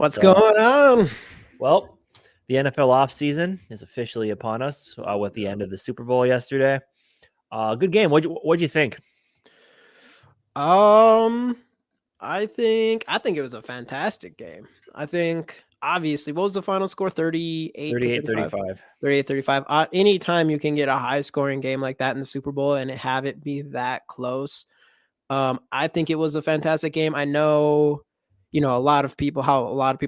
What's going on? Well, the NFL offseason is officially upon us with the end of the Super Bowl yesterday. Good game. What'd you think? I think it was a fantastic game. I think obviously, what was the final score? 38 to 35. 38-35. 38-35. Anytime you can get a high scoring game like that in the Super Bowl and have it be that close, I think it was a fantastic game. I know, how a lot of people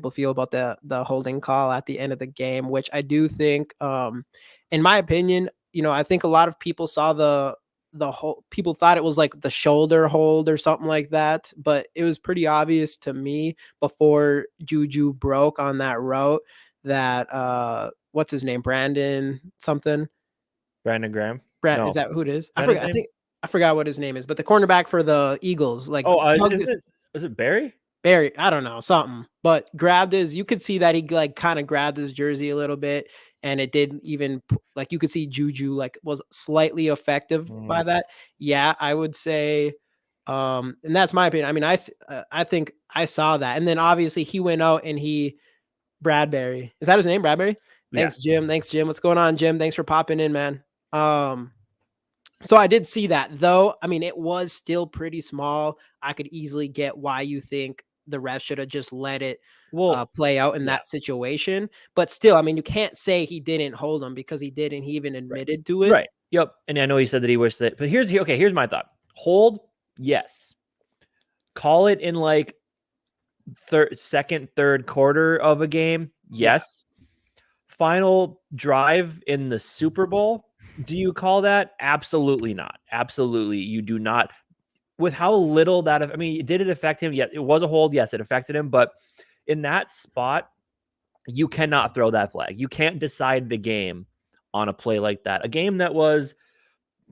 feel about the holding call at the end of the game, which I do think, in my opinion, I think a lot of people saw the whole people thought it was like the shoulder hold or something like that, but it was pretty obvious to me before Juju broke on that route that what's his name? Brandon something. Brandon Graham. Is that who it is? I That forgot. his I name? think I forgot what his name is, but the cornerback for the Eagles, like Is it Barry? Barry, I don't know, something, but you could see that he like kind of grabbed his jersey a little bit, and it didn't even like you could see Juju like was slightly effective by that. Yeah, I would say, and that's my opinion. I mean, I think I saw that, and then obviously he went out and Bradbury, is that his name, Bradbury? Thanks, Yeah. Jim. Thanks, Jim. What's going on, Jim? Thanks for popping in, man. So I did see that, though. I mean, it was still pretty small. I could easily get why you think the ref should have just let it play out in that situation. But still, I mean, you can't say he didn't hold him because he did, and he even admitted to it. Right. Yep. And I know he said that he wished that. But here's my thought. Hold, yes. Call it in like second, third quarter of a game, yes. Yeah. Final drive in the Super Bowl, do you call that? Absolutely not. Absolutely, you do not. With how little that, I mean, did it affect him? Yeah, it was a hold. Yes, it affected him. But in that spot, you cannot throw that flag. You can't decide the game on a play like that. A game that was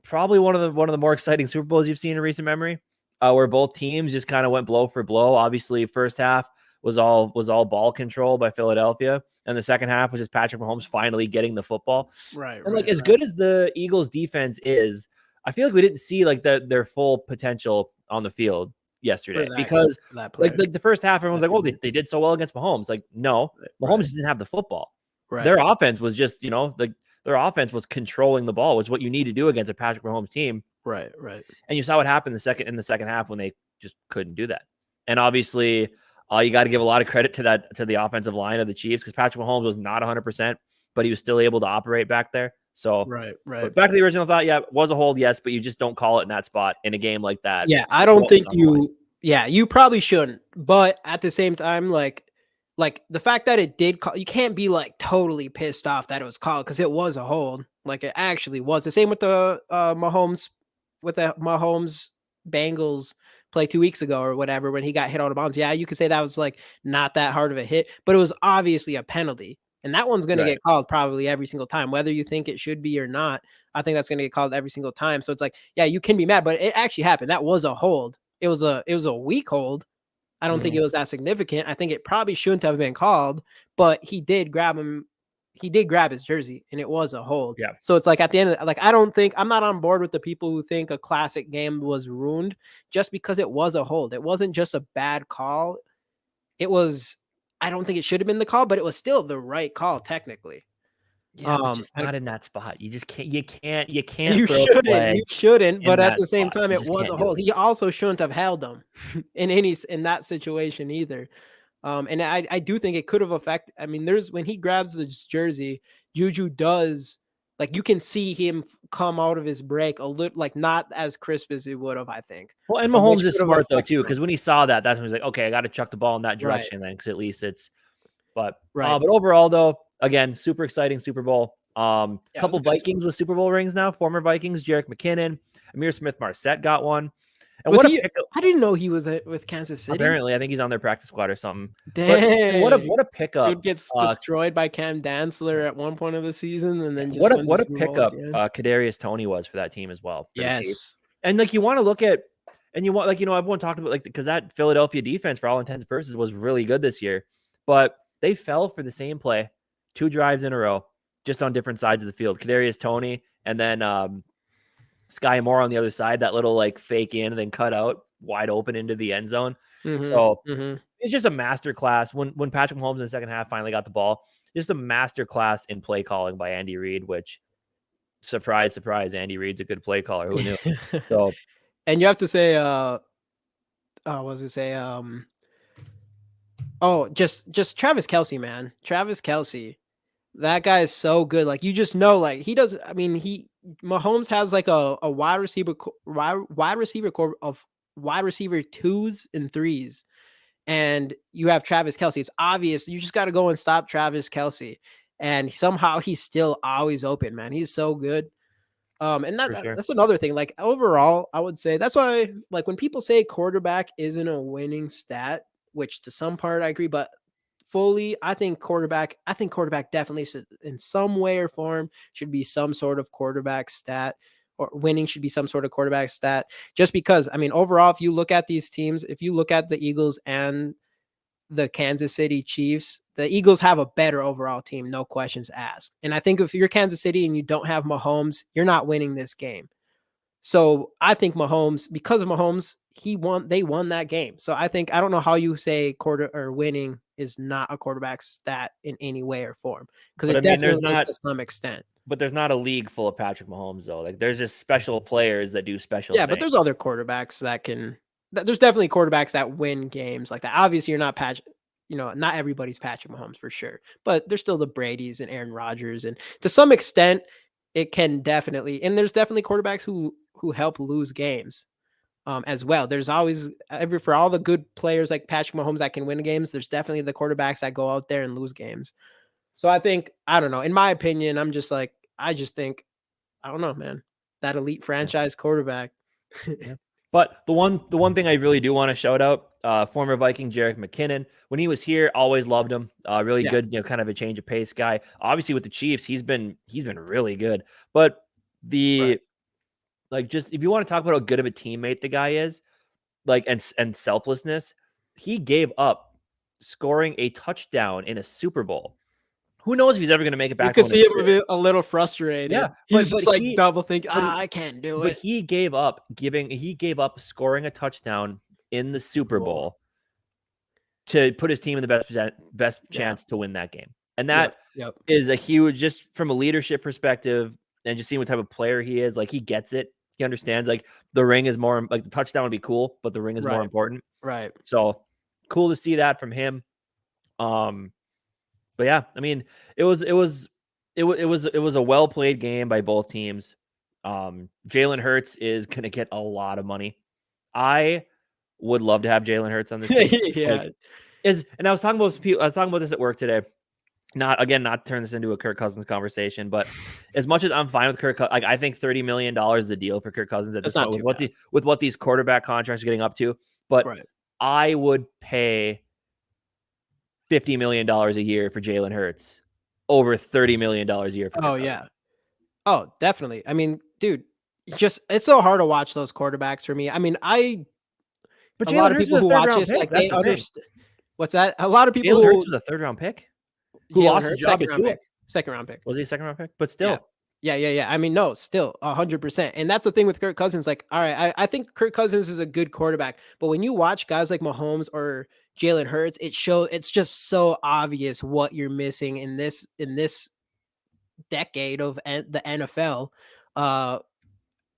probably one of the more exciting Super Bowls you've seen in recent memory, where both teams just kind of went blow for blow. Obviously, first half was all ball control by Philadelphia, and the second half was just Patrick Mahomes finally getting the football. Right. And as good as the Eagles defense is, I feel like we didn't see like their full potential on the field yesterday because like the first half, everyone's like, "Oh, they did so well against Mahomes." Like, no, Mahomes just didn't have the football. Right. Their offense was just, their offense was controlling the ball, which is what you need to do against a Patrick Mahomes team. Right. And you saw what happened in the second half when they just couldn't do that. And obviously, you got to give a lot of credit to the offensive line of the Chiefs because Patrick Mahomes was not 100%, but he was still able to operate back there. So right. Back to the original thought, yeah, it was a hold, yes, but you just don't call it in that spot in a game like that. Yeah, I don't think you. Yeah, you probably shouldn't. But at the same time, like the fact that it did call, you can't be like totally pissed off that it was called because it was a hold. Like it actually was. The same with the Mahomes Bengals play 2 weeks ago or whatever when he got hit out of bounds. Yeah, you could say that was like not that hard of a hit, but it was obviously a penalty. And that one's going to get called probably every single time, whether you think it should be or not. I think that's going to get called every single time. So it's like, yeah, you can be mad, but it actually happened. That was a hold. It was a weak hold. I don't think it was that significant. I think it probably shouldn't have been called, but he did grab him. He did grab his jersey, and it was a hold. Yeah. So it's like at the end, I'm not on board with the people who think a classic game was ruined just because it was a hold. It wasn't just a bad call. It was. I don't think it should have been the call, but it was still the right call technically. Yeah, but just not in that spot. You just can't. You can't. You shouldn't. But at the same time, it was a hold. He also shouldn't have held him in that situation either. And I do think it could have affected. I mean, when he grabs the jersey, Juju does. Like you can see him come out of his break a little, like not as crisp as he would have, I think. Well, and Mahomes is smart though too, because when he saw that, that's when he's like, okay, I got to chuck the ball in that direction then, because at least it's. But overall though, again, super exciting Super Bowl. Couple Vikings with Super Bowl rings now. Former Vikings, Jerick McKinnon, Amir Smith-Marset got one. And I didn't know he was with Kansas City. Apparently, I think he's on their practice squad or something. Dang. But what a pickup! Dude gets destroyed by Cam Dantzler at one point of the season, and then just what a pickup Kadarius Toney was for that team as well. Yes, and like you want to look at, and you want everyone talked about because that Philadelphia defense for all intents and purposes was really good this year, but they fell for the same play 2 drives in a row, just on different sides of the field. Kadarius Toney and then Sky Moore on the other side, that little like fake in and then cut out wide open into the end zone. So it's just a master class when Patrick Mahomes in the second half finally got the ball. Just a master class in play calling by Andy Reid, which surprise, surprise, Andy Reid's a good play caller. Who knew? So, and you have to say, what was it say? Oh, just Travis Kelsey, man. Travis Kelsey. That guy is so good. Like you just know, like he does. I mean, Mahomes has like a wide receiver core of wide receiver twos and threes, and you have Travis Kelsey. It's obvious. You just got to go and stop Travis Kelsey, and somehow he's still always open, man. He's so good. And for sure. that's another thing. Like overall, I would say that's why, like when people say quarterback isn't a winning stat, which to some part I agree, but fully, I think quarterback definitely should, in some way or form, should be some sort of quarterback stat, or winning should be some sort of quarterback stat. Just because, I mean, overall, if you look at these teams, if you look at the Eagles and the Kansas City Chiefs, the Eagles have a better overall team, no questions asked. And I think if you're Kansas City and you don't have Mahomes, you're not winning this game. So I think Mahomes, because of Mahomes, they won that game. So I don't know how you say quarter or winning is not a quarterback stat in any way or form, because But I it mean, definitely is to some extent. but there's not a league full of Patrick Mahomes though. Like there's just special players that do special Yeah, but things. there's other quarterbacks there's definitely quarterbacks that win games like that. Obviously, you're not not everybody's Patrick Mahomes for sure, but there's still the Brady's and Aaron Rodgers, and to some extent, it can definitely. And there's definitely quarterbacks who help lose games, as well. There's always for all the good players like Patrick Mahomes that can win games. There's definitely the quarterbacks that go out there and lose games. So I don't know. In my opinion, I just think I don't know, man. That elite Yeah. franchise quarterback. Yeah. But the one thing I really do want to shout out, former Viking Jerick McKinnon, when he was here, always loved him. Really Yeah. good, kind of a change of pace guy. Obviously with the Chiefs, he's been really good. But Right. just if you want to talk about how good of a teammate the guy is, and selflessness, he gave up scoring a touchdown in a Super Bowl. Who knows if he's ever going to make it You back to could win a see him career? a little Yeah, frustrated. He's just like double thinking, but I can't do but it. he gave up scoring a touchdown in the Super Cool. Bowl to put his team in the best Yeah. chance to win that game. And Yep. that Yep. is a huge, just from a leadership perspective and just seeing what type of player he is. Like he gets it. He understands like the ring is more, like the touchdown would be cool, but the ring is more Right. important. Right. So cool to see that from him. But yeah, I mean, it was a well played game by both teams. Jalen Hurts is gonna get a lot of money. I would love to have Jalen Hurts on this team. Yeah. And I was talking about this at work today. Not to turn this into a Kirk Cousins conversation, but as much as I'm fine with Kirk, like I think $30 million is a deal for Kirk Cousins at this That's not point too bad. with what these quarterback contracts are getting up to. But Right. I would pay $50 million a year for Jalen Hurts over $30 million a year for Kirk Oh, Cousins. yeah. Oh, definitely. I mean, dude, it's so hard to watch those quarterbacks for me. I mean, But a lot Jalen of Hurts people was a who third watch round this, pick. like That's they the thing. understand. What's that? A lot of people Jalen Hurts who was a third round pick who Jalen lost his Hurts, job to Tua. second round pick. Was he a second round pick? But Yeah. still, Yeah. I mean, no, still 100%. And that's the thing with Kirk Cousins. Like, all right, I think Kirk Cousins is a good quarterback, but when you watch guys like Mahomes or Jalen Hurts, it's just so obvious what you're missing in this decade of the NFL. Uh,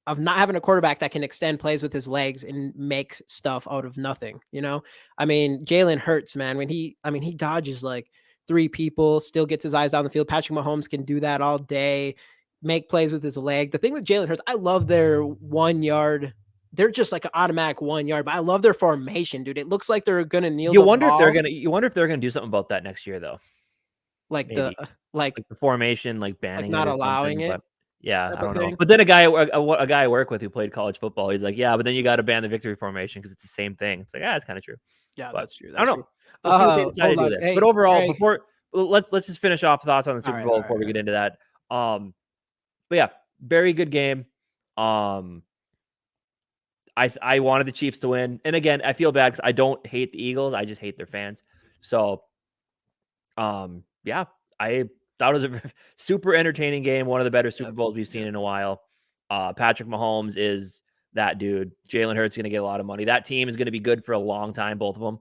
of not having a quarterback that can extend plays with his legs and make stuff out of nothing. I mean, Jalen Hurts, man, he dodges like three people, still gets his eyes down the field. Patrick Mahomes can do that all day, make plays with his leg. The thing with Jalen Hurts, I love their 1 yard. They're just like an automatic 1 yard, but I love their formation, dude. It looks like they're gonna kneel you the wonder if they're ball, gonna do something about that next year, though. like Maybe like the formation, like banning it not or allowing something. it But yeah, type I of don't know. thing. But then a guy I work with who played college football, he's like, yeah, but then you got to ban the victory formation because it's the same thing. It's like, yeah, it's kind of true. Yeah, But that's true. I That's don't true. know. We'll see what they decide to Hold do on. there. But Hey, overall, Ray. let's just finish off thoughts on the All Super right, Bowl all right, before all we right. get into that. But yeah, very good game. I wanted the Chiefs to win, and again, I feel bad because I don't hate the Eagles. I just hate their fans. So, yeah, I thought it was a super entertaining game. One of the better Super Yep, Bowls we've seen yep. in a while. Patrick Mahomes is that dude. Jalen Hurts is going to get a lot of money. That team is going to be good for a long time, both of them.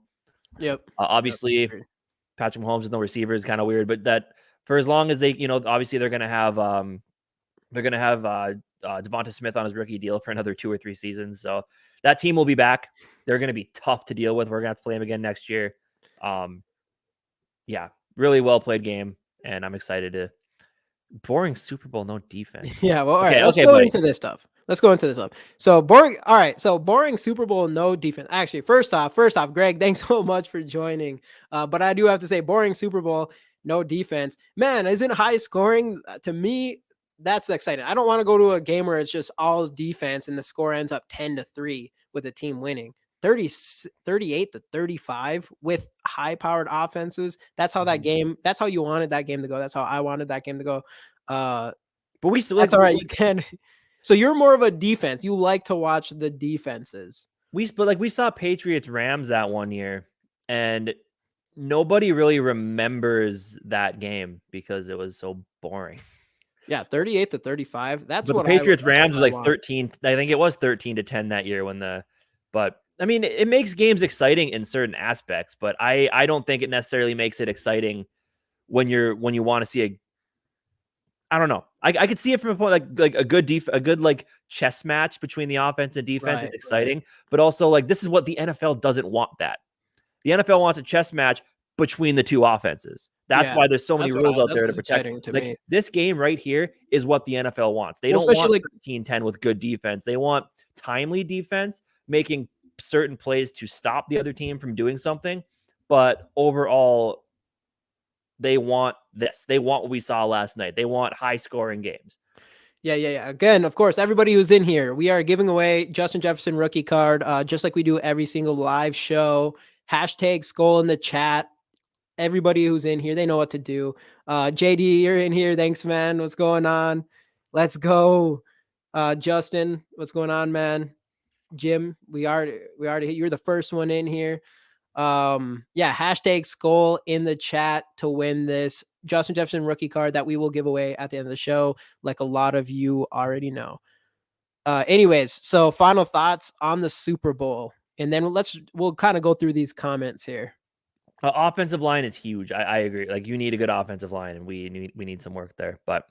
Yep. Yep. Obviously, Agreed. Patrick Mahomes with no receiver is kind of weird, but that for as long as they, obviously they're gonna have Devonta Smith on his rookie deal for another 2 or 3 seasons. So that team will be back. They're gonna be tough to deal with. We're gonna have to play them again next year. Yeah, really well played game, and I'm excited to boring Super Bowl, no defense. Yeah, well, all right, Okay, let's okay, go buddy. into this stuff. Let's go into this stuff. So boring. All right, so boring Super Bowl, no defense. Actually, first off, Greg, thanks so much for joining. But I do have to say, boring Super Bowl, no defense. Man, isn't high scoring to me? That's exciting. I don't want to go to a game where it's just all defense and the score ends up 10-3 with a team winning. 38-35 with high powered offenses. That's how that game. That's how you wanted that game to go. That's how I wanted that game to go. But we still That's all right. You can. So you're more of a defense. You like to watch the defenses. we saw Patriots Rams that one year, and nobody really remembers that game because it was so boring. Yeah, 38-35. That's But the what Patriots that's what Rams was I like want. 13. I think it was 13-10 that year but I mean, it makes games exciting in certain aspects, but I don't think it necessarily makes it exciting when you want to see I don't know. I could see it from a point like a good like chess match between the offense and defense. It's Right, right. exciting, but also like this is what the NFL doesn't want. That the NFL wants a chess match between the two offenses. That's Yeah, why there's so many rules out that's there to what's protect. exciting to Like me. this game right here is what the NFL wants. They Well, don't especially want like 13-10 with good defense. They want timely defense, making certain plays to stop the other team from doing something. But overall, they want this. They want what we saw last night. They want high scoring games. yeah. Again, of course, everybody who's in here, we are giving away Justin Jefferson rookie card, just like we do every single live show. Hashtag Skull in the chat. Everybody who's in here, they know what to do. JD, you're in here. Thanks, man. What's going on? Let's go. Justin, what's going on, man? Jim, we already you're the first one in here. Yeah, hashtag Skull in the chat to win this Justin Jefferson rookie card that we will give away at the end of the show, like a lot of you already know. Anyways, so final thoughts on the Super Bowl, and then we'll kind of go through these comments here. Offensive line is huge. I agree. Like you need a good offensive line, and we need some work there. But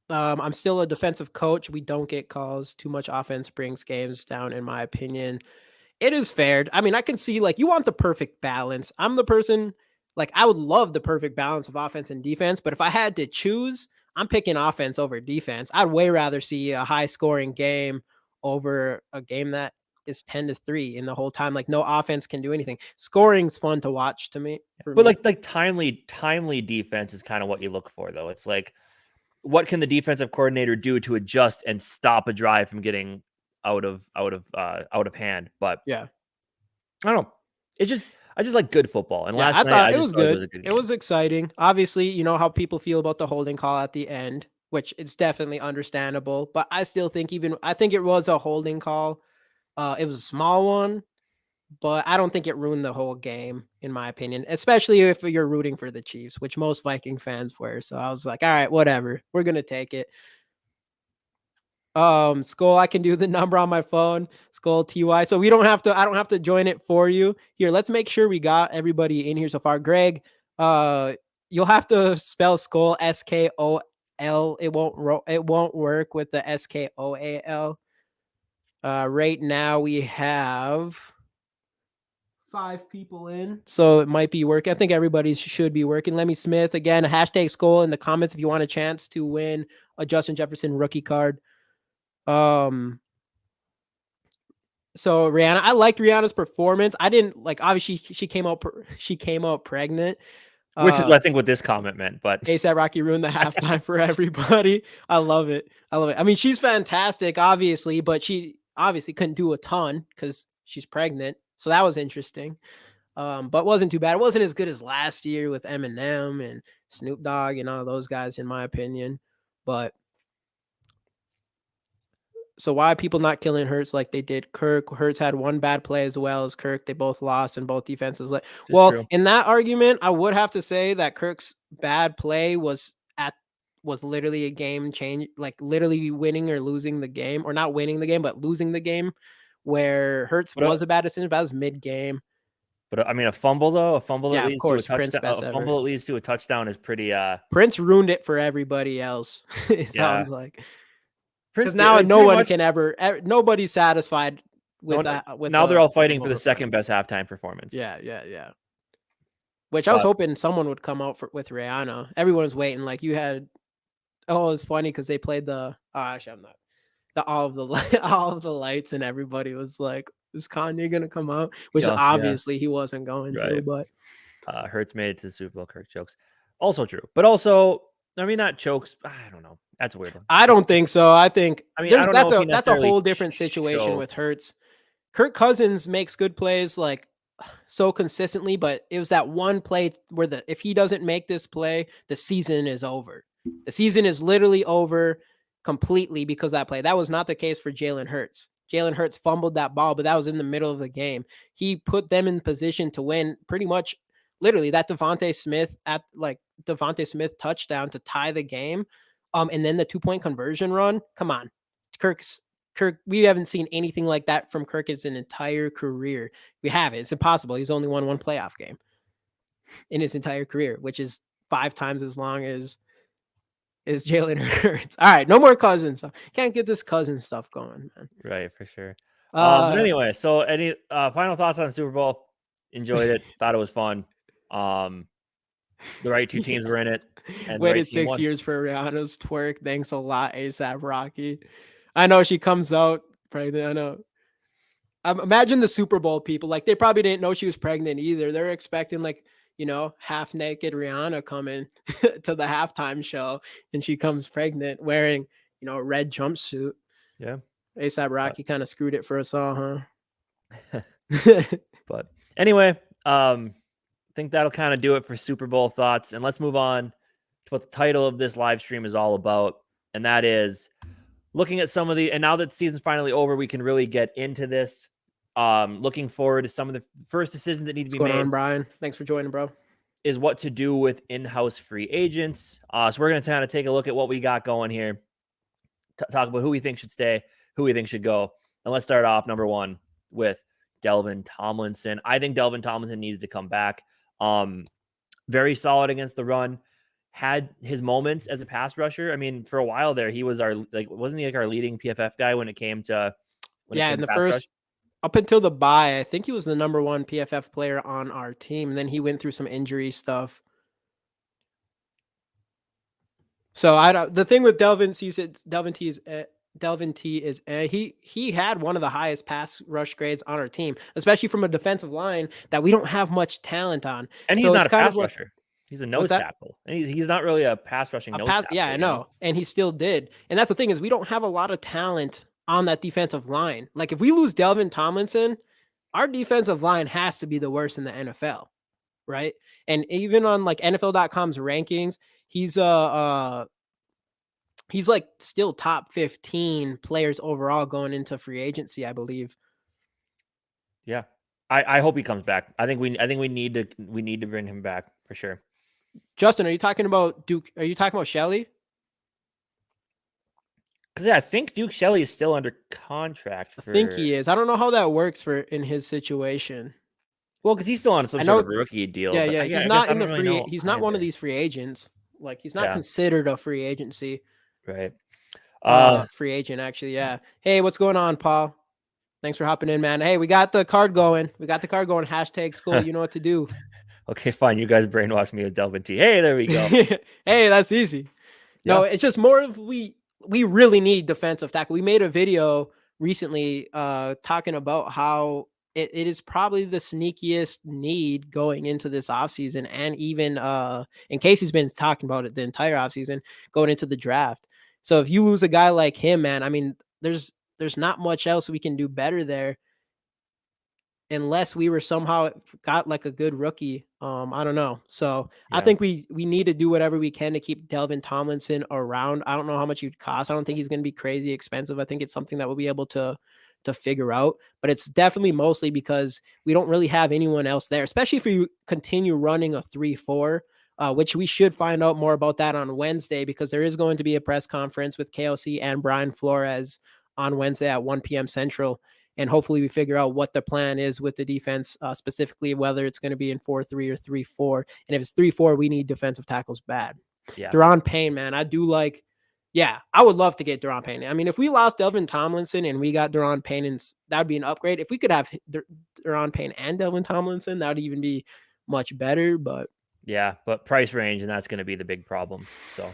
I'm still a defensive coach. We don't get calls. Too much offense brings games down, in my opinion. It is fair. I mean, I can see like you want the perfect balance. I'm the person like I would love the perfect balance of offense and defense, but if I had to choose, I'm picking offense over defense. I'd way rather see a high scoring game over a game that is 10-3 in the whole time. Like no offense can do anything. Scoring's fun to watch to me. but like timely defense is kind of what you look for, though. It's like what can the defensive coordinator do to adjust and stop a drive from getting out of hand? But yeah. I don't know. I just like good football. And Yeah, last I night thought I it just was thought it was good. a good It game. was exciting. Obviously, you know how people feel about the holding call at the end, which it's definitely understandable. But I still think I think it was a holding call. It was a small one, but I don't think it ruined the whole game, in my opinion. Especially if you're rooting for the Chiefs, which most Viking fans were. So I was like, all right, whatever. We're gonna take it. Skull, I can do the number on my phone, Skull TY. So I don't have to join it for you. Here, let's make sure we got everybody in here so far. Greg, you'll have to spell Skull SKOL. It won't work with the SKOAL. Right now we have 5 people in, so it might be working. I think everybody should be working. Lemmy Smith, again, hashtag Skull in the comments if you want a chance to win a Justin Jefferson rookie card. So Rihanna, I liked Rihanna's performance. I didn't like obviously she came out pregnant. Which is I think what this comment meant, but ASAP Rocky ruined the halftime for everybody. I love it. I love it. I mean, she's fantastic, obviously, but she obviously couldn't do a ton because she's pregnant. So that was interesting. But wasn't too bad. It wasn't as good as last year with Eminem and Snoop Dogg and all those guys, in my opinion. But so why are people not killing Hurts like they did Kirk? Hurts had one bad play as well as Kirk. They both lost and both defenses. Well, true. in that argument, I would have to say that Kirk's bad play was literally a game change, like literally winning or losing the game, or not winning the game, but losing the game where Hurts But was a bad decision, but that was mid-game. But I mean, a fumble though, a fumble that Yeah, of leads to a course, Prince touchdown, best a ever. fumble that leads to a touchdown is pretty. Prince ruined it for everybody else. It Yeah, sounds like Prince because did now like no pretty one much. can nobody's satisfied with No, that with now they're all the fighting game for the over second Prince. best halftime performance. Yeah. Which I was But hoping someone would come out with Rihanna. Everyone was waiting. Like you had, it was funny because they played the. Oh, actually, I'm not. The all of the all of the lights and everybody was like, "Is Kanye gonna come out?" Which yeah, obviously he wasn't going to. right. But Hurts made it to the Super Bowl. Kirk jokes, also true. But also, I mean, not chokes. I don't know. That's a weird one. I don't think so. I think I mean, I don't know if he that's a necessarily whole different situation with choked. Hurts. Kirk Cousins makes good plays like so consistently, but it was that one play where if he doesn't make this play, the season is over. The season is literally over completely because of that play. That was not the case for Jalen Hurts. Jalen Hurts fumbled that ball, but that was in the middle of the game. He put them in position to win pretty much literally that Devontae Smith touchdown to tie the game. And then the 2-point conversion run. Come on. Kirk, we haven't seen anything like that from Kirk his entire career. We haven't. It's impossible. He's only won one playoff game in his entire career, which is 5 times as long as Jalen Hurts. All right, no more Cousins. Can't get this Cousins stuff going, man. Right, for sure. But anyway, so any final thoughts on the Super Bowl? Enjoyed it. Thought it was fun. The right two teams were in it, and the right Waited team 6 won. years for Rihanna's twerk. Thanks a lot, ASAP Rocky. I know she comes out pregnant. I know. Imagine the Super Bowl people. Like they probably didn't know she was pregnant either. They're expecting like half naked Rihanna coming to the halftime show, and she comes pregnant wearing a red jumpsuit. Yeah. ASAP Rocky kind of screwed it for us all, huh? But anyway, I think that'll kind of do it for Super Bowl thoughts, and let's move on to what the title of this live stream is all about, and that is looking at some of the. And now that the season's finally over, we can really get into this. Looking forward to some of the first decisions that need to be made. What's going on, Brian? Thanks for joining, bro. Is what to do with in-house free agents. So we're going to kind of take a look at what we got going here. Talk about who we think should stay, who we think should go. And let's start off number one with Delvin Tomlinson. I think Delvin Tomlinson needs to come back. Very solid against the run. Had his moments as a pass rusher. I mean, for a while there, he was wasn't he like our leading PFF guy when it came to in the first rush? Up until the bye, I think he was the number 1 PFF player on our team. And then he went through some injury stuff. So the thing with Delvin, you said Delvin T is he had one of the highest pass rush grades on our team, especially from a defensive line that we don't have much talent on. And he's not a pass rusher. He's a nose tackle. And he's not really a pass rushing nose tackle. Yeah, I know. And he still did. And that's the thing is we don't have a lot of talent on that defensive line. Like if we lose Delvin Tomlinson, our defensive line has to be the worst in the NFL, right? And even on like NFL.com's rankings, he's like still top 15 players overall going into free agency, I believe. Yeah. I hope he comes back. I think we need to bring him back for sure. Justin, are you talking about Duke? Are you talking about Shelley? Because I think Duke Shelley is still under contract. I think he is. I don't know how that works in his situation. Well, because he's still on some sort of rookie deal. Yeah. He's not in the free. He's not one of these free agents. Like he's not considered a free agency. Right. Free agent, actually. Yeah. Hey, what's going on, Paul? Thanks for hopping in, man. Hey, we got the card going. Hashtag school. You know what to do. Okay, fine. You guys brainwashed me with Delvin T. Hey, there we go. Hey, that's easy. Yeah. No, it's just more of we really need defensive tackle. We made a video recently talking about how it is probably the sneakiest need going into this offseason, and even in case he's been talking about it the entire offseason, going into the draft. So if you lose a guy like him, man, I mean, there's not much else we can do better there unless we were somehow got like a good rookie. I don't know. So I think we need to do whatever we can to keep Delvin Tomlinson around. I don't know how much he'd cost. I don't think he's going to be crazy expensive. I think it's something that we'll be able to figure out, but it's definitely mostly because we don't really have anyone else there, especially if you continue running a 3-4, which we should find out more about that on Wednesday, because there is going to be a press conference with KLC and Brian Flores on Wednesday at 1 p.m. Central. and hopefully we figure out what the plan is with the defense, specifically whether it's going to be in 4-3 or 3-4. And if it's 3-4, we need defensive tackles bad. Yeah. Deron Payne, man, I do like. Yeah, I would love to get Deron Payne. I mean, if we lost Delvin Tomlinson and we got Deron Payne, and that would be an upgrade. If we could have Deron Payne and Delvin Tomlinson, that would even be much better. But yeah, but price range, and that's going to be the big problem. So,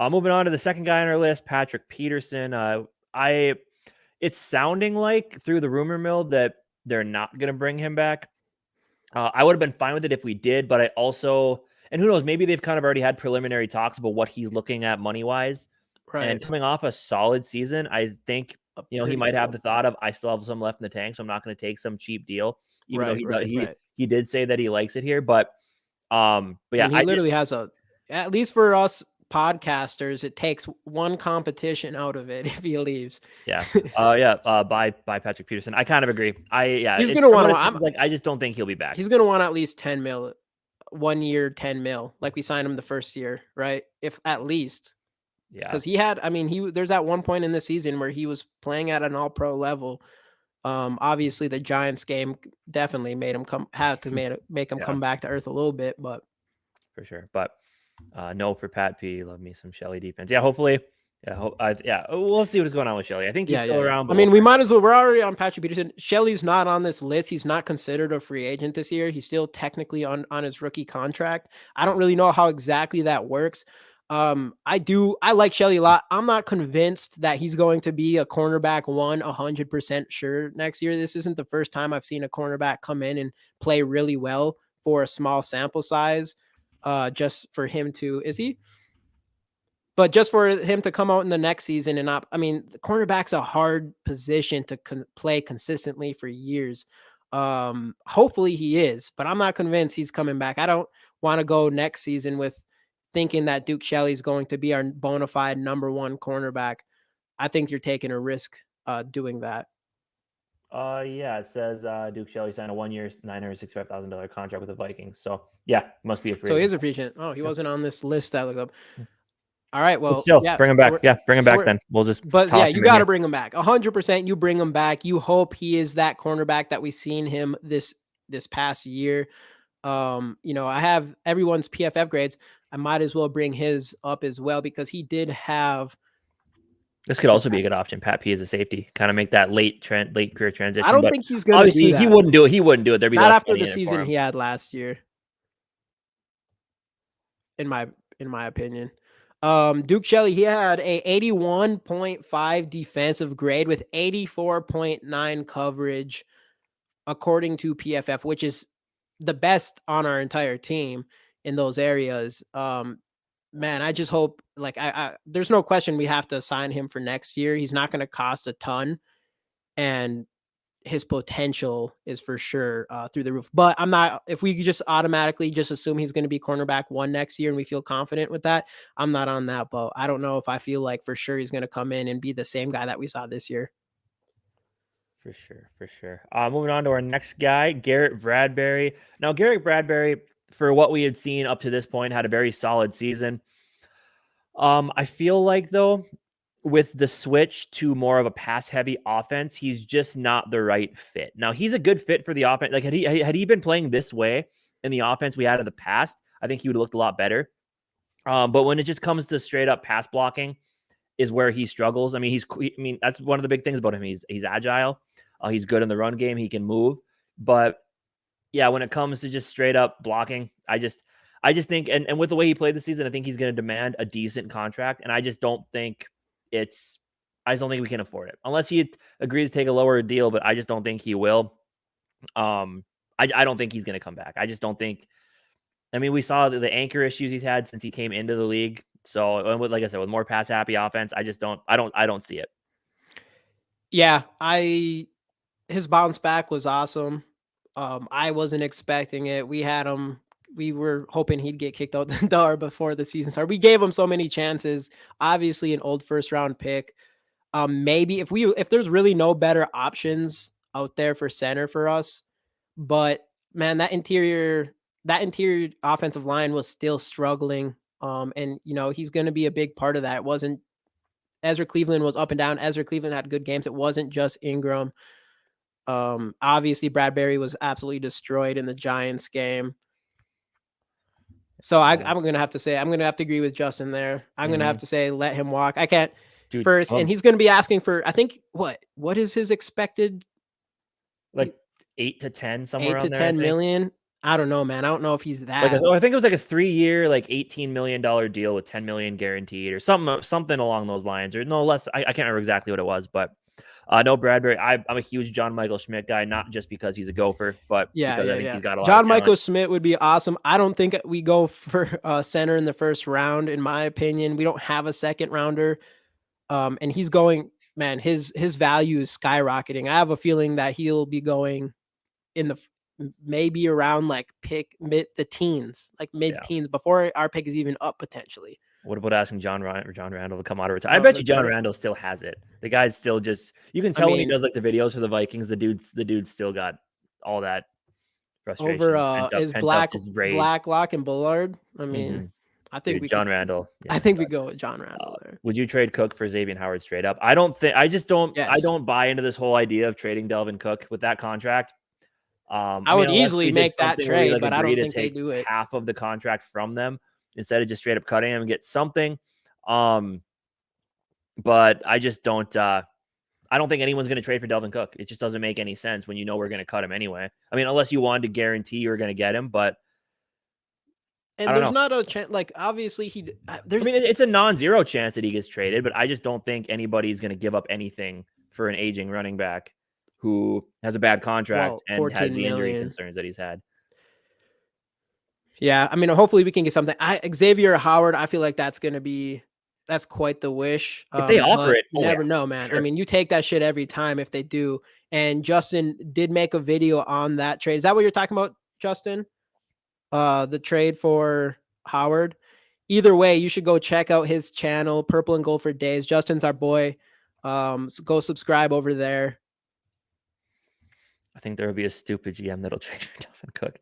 moving on to the second guy on our list, Patrick Peterson. It's sounding like through the rumor mill that they're not going to bring him back. I would have been fine with it if we did, but I also, and who knows, maybe they've kind of already had preliminary talks about what he's looking at money wise. right, And coming off a solid season, I think he might have the thought of, I still have some left in the tank, so I'm not going to take some cheap deal, even though he did say that he likes it here. But yeah, and he literally has at least for us podcasters, it takes one competition out of it if he leaves. Yeah. By Patrick Peterson. I kind of agree. He's gonna want to. I just don't think he'll be back. He's gonna want at least 10 mil, 1 year, 10 mil. Like we signed him the first year, right? If at least. Yeah. Because he had, I mean, there's that one point in the season where he was playing at an all-pro level. Obviously the Giants game definitely made him make him come back to earth a little bit, but for sure. But no for Pat P. Love me some Shelley defense. Yeah, hopefully. Yeah, we'll see what's going on with Shelley. I think he's still around. But I mean, we might as well. We're already on Patrick Peterson. Shelley's not on this list. He's not considered a free agent this year. He's still technically on his rookie contract. I don't really know how exactly that works. I like Shelley a lot. I'm not convinced that he's going to be a cornerback 100% sure next year. This isn't the first time I've seen a cornerback come in and play really well for a small sample size. Just for him to, but just for him to come out in the next season and not, I mean, the cornerback's a hard position to play consistently for years. Hopefully he is, but I'm not convinced he's coming back. I don't want to go next season with thinking that Duke Shelley's going to be our bona fide number one cornerback. I think you're taking a risk doing that. Yeah, it says Duke Shelley signed a 1 year, $965,000 contract with the Vikings. So yeah, must be a free agent. So he is a free agent. Oh, he wasn't on this list that I looked up. All right, well, but still, bring him back. Yeah, bring him back then. We'll just. But yeah, you got to bring him back. 100%. You bring him back. You hope he is that cornerback that we've seen him this past year. I have everyone's PFF grades. I might as well bring his up as well because he did have. This could also be a good option. Pat P is a safety, kind of make that late career transition. I don't think he's going to do that. He wouldn't do it. He wouldn't do it. There'd be not after the season he had last year. In my opinion, Duke Shelley, he had a 81.5 defensive grade with 84.9 coverage, according to PFF, which is the best on our entire team in those areas. Man, I just hope, like, there's no question we have to sign him for next year. He's not going to cost a ton, and his potential is for sure through the roof. But I'm not, if we just automatically just assume he's going to be cornerback 1 next year and we feel confident with that, I'm not on that boat. I don't know if I feel like for sure he's going to come in and be the same guy that we saw this year. For sure. Moving on to our next guy, Garrett Bradbury. Now, Garrett Bradbury, for what we had seen up to this point, had a very solid season. I feel like, though, with the switch to more of a pass-heavy offense, he's just not the right fit. Now, he's a good fit for the offense. Like, had he been playing this way in the offense we had in the past, I think he would have looked a lot better. But when it just comes to straight-up pass blocking is where he struggles. I mean, that's one of the big things about him. He's agile. He's good in the run game. He can move. But, yeah, when it comes to just straight-up blocking, I just think, and with the way he played this season, I think he's going to demand a decent contract, and I just don't think we can afford it unless he agrees to take a lower deal, but I just don't think he will. I don't think he's going to come back. I just don't think. I mean, we saw the anchor issues he's had since he came into the league. So, like I said, with more pass happy offense, I don't see it. Yeah, his bounce back was awesome. I wasn't expecting it. We were hoping he'd get kicked out the door before the season started. We gave him so many chances. Obviously, an old first-round pick. Maybe if there's really no better options out there for center for us, but man, that interior offensive line was still struggling. And he's going to be a big part of that. It wasn't Ezra Cleveland was up and down. Ezra Cleveland had good games. It wasn't just Ingram. Obviously Bradbury was absolutely destroyed in the Giants game. So I'm gonna have to say I'm gonna have to agree with Justin there. I'm gonna have to say let him walk. I can't Dude, first, and he's gonna be asking for I think what is his expected like 8 to 10 somewhere 8 to around there, I 10 think. million? I don't know, man. I don't know if he's Like that. I think it was like a 3-year, like $18 million deal with 10 million guaranteed or something along those lines, or no less. I can't remember exactly what it was, but no Bradbury. I'm a huge John Michael Schmidt guy, not just because he's a gopher, but because I think Yeah. he's got a lot of John talent. Michael Schmidt would be awesome. I don't think we go for center in the first round, in my opinion. We don't have a second rounder. And he's going, man, his value is skyrocketing. I have a feeling that he'll be going in the maybe around like pick mid teens before our pick is even up potentially. What about asking John Randall to come out of retirement? I bet you John Randall still has it. The guy's still just, you can tell when he does like the videos for the Vikings, the dude's still got all that frustration, over is pent up just rage. Blacklock and Bullard. I mean, I think Dude, we John could, Randall. I think we go with John Randall there. Would you trade Cook for Xavier Howard straight up? I don't think. I just don't. Yes. I don't buy into this whole idea of trading Delvin Cook with that contract. I would easily make that trade, but I don't think they do it. Half of the contract from them instead of just straight up cutting him and get something. But I just don't. I don't think anyone's going to trade for Delvin Cook. It just doesn't make any sense when you know we're going to cut him anyway. I mean, unless you wanted to guarantee you're going to get him, but. And there's not a chance, like, obviously I mean, it's a non-zero chance that he gets traded, but I just don't think anybody's going to give up anything for an aging running back who has a bad contract and has the injury concerns that he's had. Yeah, I mean, hopefully we can get something. Xavier Howard, I feel like that's quite the wish. If they offer it, you never know, man. Sure. I mean, you take that shit every time if they do. And Justin did make a video on that trade. Is that what you're talking about, Justin? The trade for Howard. Either way, you should go check out his channel, Purple and Gold for Days. Justin's our boy. So go subscribe over there. I think there will be a stupid GM that'll trade for Delvin Cook.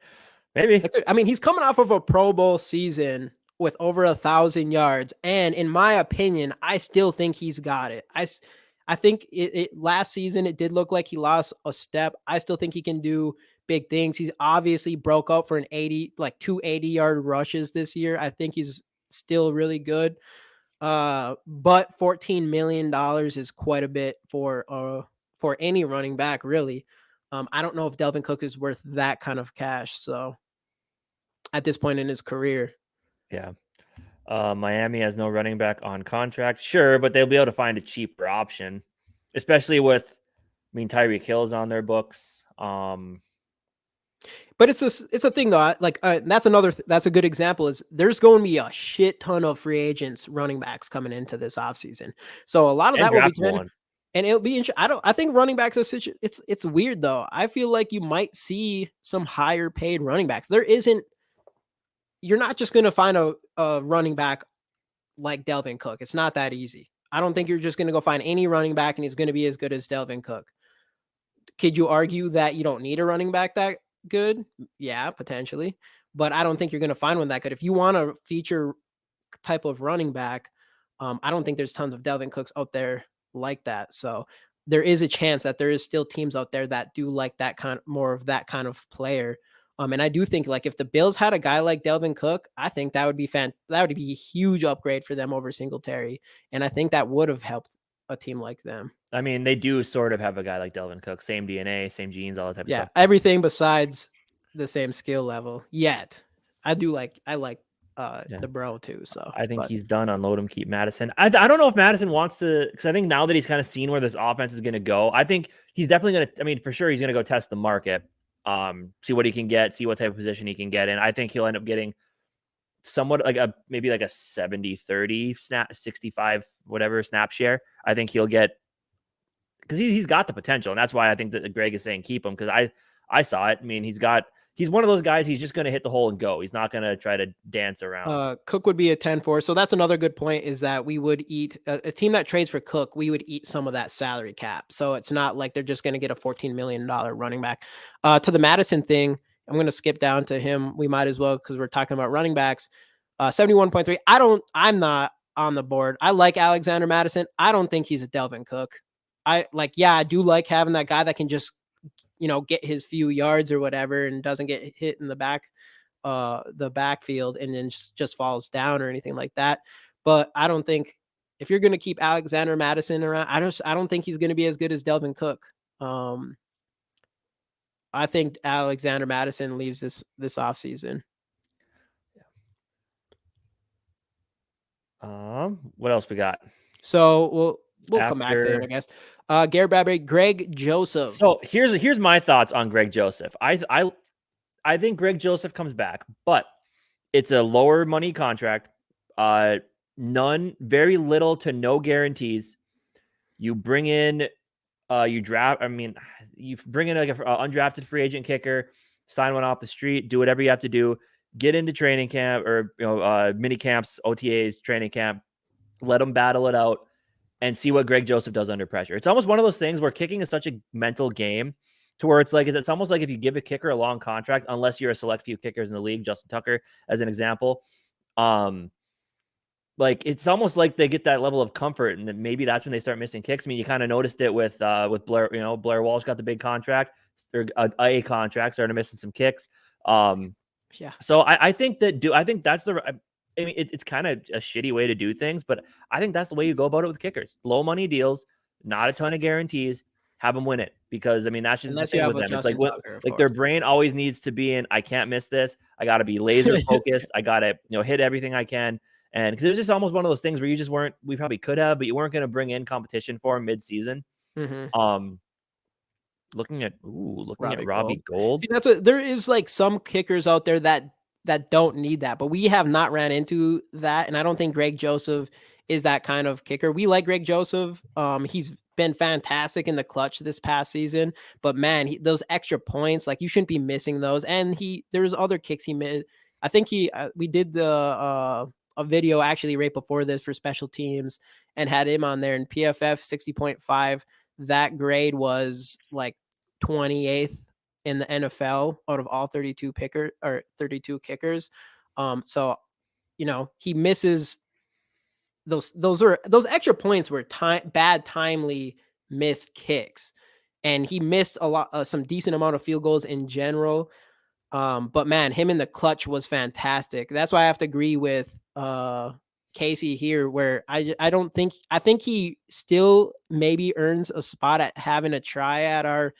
Maybe. I mean, he's coming off of a Pro Bowl season with over 1,000 yards. And in my opinion, I still think he's got it. I think it last season, it did look like he lost a step. I still think he can do big things. He's obviously broke out for two 80-yard rushes this year. I think he's still really good. But $14 million is quite a bit for any running back, really. I don't know if Delvin Cook is worth that kind of cash. So at this point in his career. Yeah. Miami has no running back on contract. Sure, but they'll be able to find a cheaper option, especially with, Tyreek Hill's on their books. But it's a thing though. Like that's a good example. Is there's going to be a shit ton of free agents, running backs coming into this offseason. So a lot of that will be and it'll be. I think running backs it's weird though. I feel like you might see some higher paid running backs. You're not just going to find a running back like Delvin Cook. It's not that easy. I don't think you're just going to go find any running back and he's going to be as good as Delvin Cook. Could you argue that you don't need a running back that good? Yeah, potentially. But I don't think you're going to find one that good. If you want a feature type of running back, I don't think there's tons of Delvin Cooks out there like that. So there is a chance that there is still teams out there that do like more of that kind of player. And I do think like if the Bills had a guy like Delvin Cook, I think that would be that would be a huge upgrade for them over Singletary. And I think that would have helped a team like them. I mean, they do sort of have a guay like Delvin Cook, same DNA, same genes, all that type of stuff. Yeah, everything besides the same skill level. Yet, I like the bro too. So I think he's done. Unload him, keep Madison. I don't know if Madison wants to, because I think now that he's kind of seen where this offense is going to go, I think he's definitely going to. I mean, for sure, he's going to go test the market, see what he can get, see what type of position he can get in. I think he'll end up getting somewhat like maybe like a 70-30 snap, 65 whatever snap share. I think he'll get, because he's got the potential, and that's why I think that Greg is saying keep him, because I saw it. I mean, he's one of those guys, he's just going to hit the hole and go. He's not going to try to dance around. Cook would be a 10-4. So that's another good point, is that we would eat a team that trades for Cook. We would eat some of that salary cap. So it's not like they're just going to get a $14 million running back. To the Madison thing, I'm going to skip down to him. We might as well, because we're talking about running backs. 71.3. I'm not on the board. I like Alexander Madison. I don't think he's a Delvin Cook. I do like having that guy that can just get his few yards or whatever and doesn't get hit in the backfield and then just falls down or anything like that. But I don't think if you're going to keep Alexander Madison around, I don't think he's going to be as good as Delvin Cook. Um, I think Alexander Madison leaves this offseason. What else we got? So we'll come back to him, I guess. Garrett Bradbury, Greg Joseph. So here's my thoughts on Greg Joseph. I think Greg Joseph comes back, but it's a lower money contract. Very little to no guarantees. You bring in, you bring in like an undrafted free agent kicker, sign one off the street, do whatever you have to do, get into training camp or mini camps, OTAs, training camp, let them battle it out and see what Greg Joseph does under pressure. It's almost one of those things where kicking is such a mental game to where it's almost like if you give a kicker a long contract, unless you're a select few kickers in the league, Justin Tucker as an example, like it's almost like they get that level of comfort, and then maybe that's when they start missing kicks. I mean, you kind of noticed it with Blair. Blair Walsh got the big contract, or a contract, started missing some kicks. Yeah. So I think that's the. I mean, it's kind of a shitty way to do things, but I think that's the way you go about it with kickers. Low money deals, not a ton of guarantees. Have them win it, because I mean that's just Unless the thing with them. It's like Tucker, their brain always needs to be in. I can't miss this. I got to be laser focused. I got to hit everything I can. And because it was just almost one of those things where you just weren't. We probably could have, but you weren't going to bring in competition for him mid-season. Mm-hmm. Looking at Robbie Gould. See, that's what there is, like some kickers out there that don't need that, but we have not ran into that, and I don't think Greg Joseph is that kind of kicker. We like Greg Joseph. He's been fantastic in the clutch this past season, but man, those extra points, like you shouldn't be missing those. And there's other kicks he made. I think we did a video actually right before this for special teams and had him on there, and PFF 60.5. That grade was like 28th in the NFL out of all 32 kickers. So he misses those extra points were bad timely missed kicks, and he missed some decent amount of field goals in general. But man, him in the clutch was fantastic. That's why I have to agree with Casey here, where I think he still maybe earns a spot at having a try at our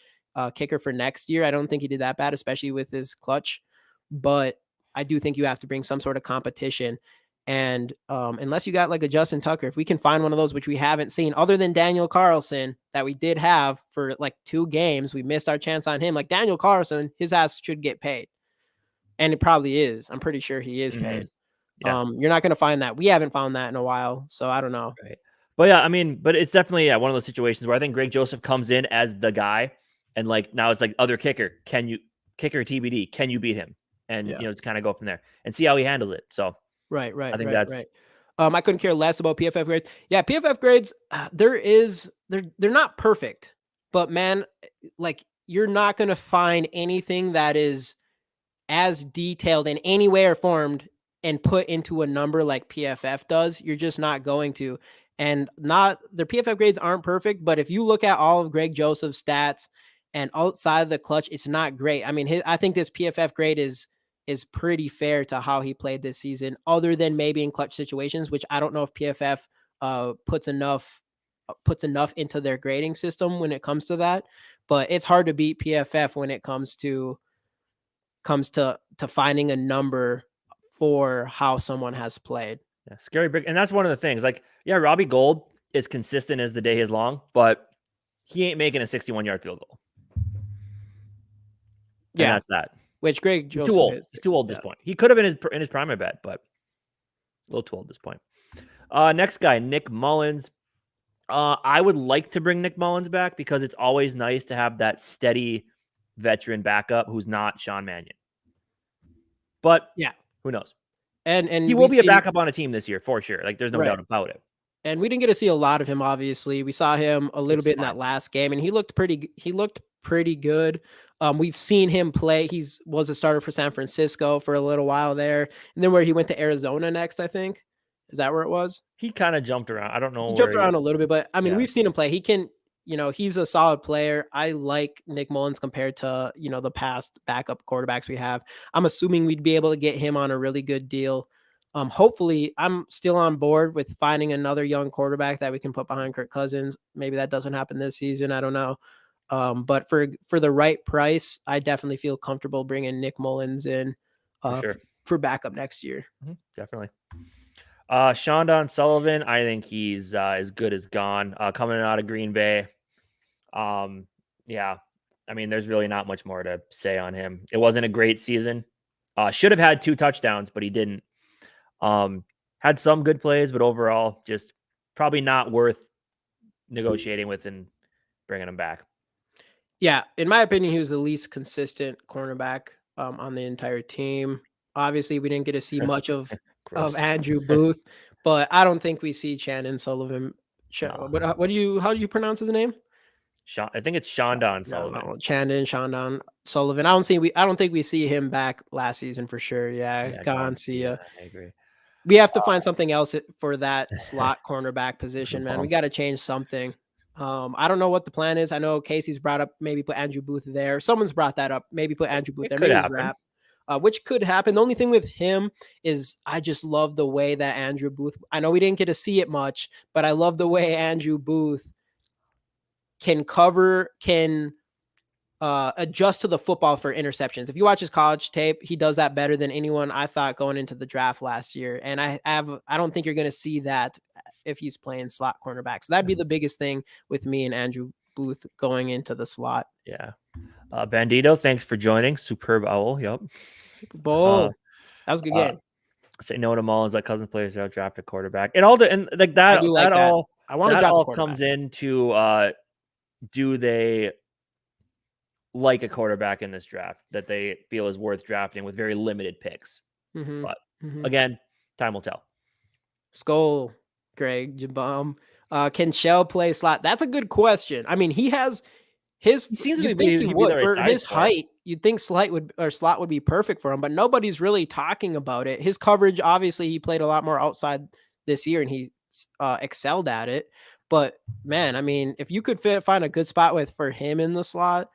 kicker for next year. I don't think he did that bad, especially with his clutch, but I do think you have to bring some sort of competition. And unless you got like a Justin Tucker, if we can find one of those, which we haven't seen other than Daniel Carlson that we did have for like 2 games, we missed our chance on him. Like Daniel Carlson, his ass should get paid. And it probably is. I'm pretty sure he is paid. Yeah. You're not going to find that. We haven't found that in a while. So I don't know. Right. But yeah, I mean, but it's definitely one of those situations where I think Greg Joseph comes in as the guy, and like now it's like other kicker. Kicker TBD? Can you beat him? And just kind of go from there and see how he handles it. So right. I think that's right. I couldn't care less about PFF grades. Yeah, PFF grades. They're not perfect, but man, like you're not going to find anything that is as detailed in any way or formed and put into a number like PFF does. You're just not going to. And their PFF grades aren't perfect, but if you look at all of Greg Joseph's stats and outside of the clutch, it's not great. I mean, I think this PFF grade is pretty fair to how he played this season, other than maybe in clutch situations, which I don't know if PFF puts enough into their grading system when it comes to that. But it's hard to beat PFF when it comes to finding a number for how someone has played. Yeah, scary big, and that's one of the things. Like, yeah, Robbie Gould is consistent as the day is long, but he ain't making a 61-yard field goal. And that's that. Which Greg Joseph he's too old. He's too old at this point. He could have been in his prime, I bet, but a little too old at this point. Next guy, Nick Mullins. I would like to bring Nick Mullins back because it's always nice to have that steady veteran backup who's not Sean Mannion. But yeah, who knows? And he will be a backup on a team this year for sure. Like there's no doubt about it. And we didn't get to see a lot of him. Obviously, we saw him a little bit in that last game, and he looked pretty good. We've seen him play. He was a starter for San Francisco for a little while there, and then where he went to Arizona next, I think. Is that where it was? He kind of jumped around. I don't know. He jumped around a little bit, but I mean, we've seen him play. He can. he's a solid player. I like Nick Mullins compared to, the past backup quarterbacks we have. I'm assuming we'd be able to get him on a really good deal. Hopefully, I'm still on board with finding another young quarterback that we can put behind Kirk Cousins. Maybe that doesn't happen this season. I don't know. But for the right price, I definitely feel comfortable bringing Nick Mullins in For sure. for backup next year. Definitely. Shondon Sullivan, I think he's as good as gone. Coming out of Green Bay. Yeah. I mean, there's really not much more to say on him. It wasn't a great season. Should have had 2 touchdowns, but he didn't. Had some good plays, but overall, just probably not worth negotiating with and bringing him back. Yeah, in my opinion, he was the least consistent cornerback on the entire team. Obviously, we didn't get to see much of Gross. Andrew Booth, but I don't think we see Chandon Sullivan. No. How do you pronounce his name? I think it's Shondon Sullivan. No, Shondon Sullivan. I don't think we see him back last season for sure. Yeah, gone. See ya. I agree. We have to find something else for that slot cornerback position, man. We got to change something. I don't know what the plan is. I know Casey's brought up maybe put Andrew Booth there. Someone's brought that up. Maybe put Andrew Booth there. Could Maybe happen. Which could happen. The only thing with him is I just love the way that Andrew Booth. I know we didn't get to see it much, but I love the way Andrew Booth can adjust to the football for interceptions. If you watch his college tape, he does that better than anyone I thought going into the draft last year. And I don't think you're going to see that if he's playing slot cornerback. So that'd be the biggest thing with me and Andrew Booth going into the slot. Yeah. Bandito, thanks for joining. Superb Owl. Yep. Super Bowl. That was a good game. Say no to Mullins, like Cousins players out draft a quarterback. And all the and like that, I do like that that. all I want to that draft all a quarterback. comes into do they like a quarterback in this draft that they feel is worth drafting with very limited picks. But again, time will tell. Skull, Greg Jabam. Can Shell play slot? That's a good question. I mean, he has his. He seems you'd to be, think he would for his for height. You'd think slot would be perfect for him, but nobody's really talking about it. His coverage, obviously, he played a lot more outside this year, and he excelled at it. But man, I mean, if you could find a good spot for him in the slot,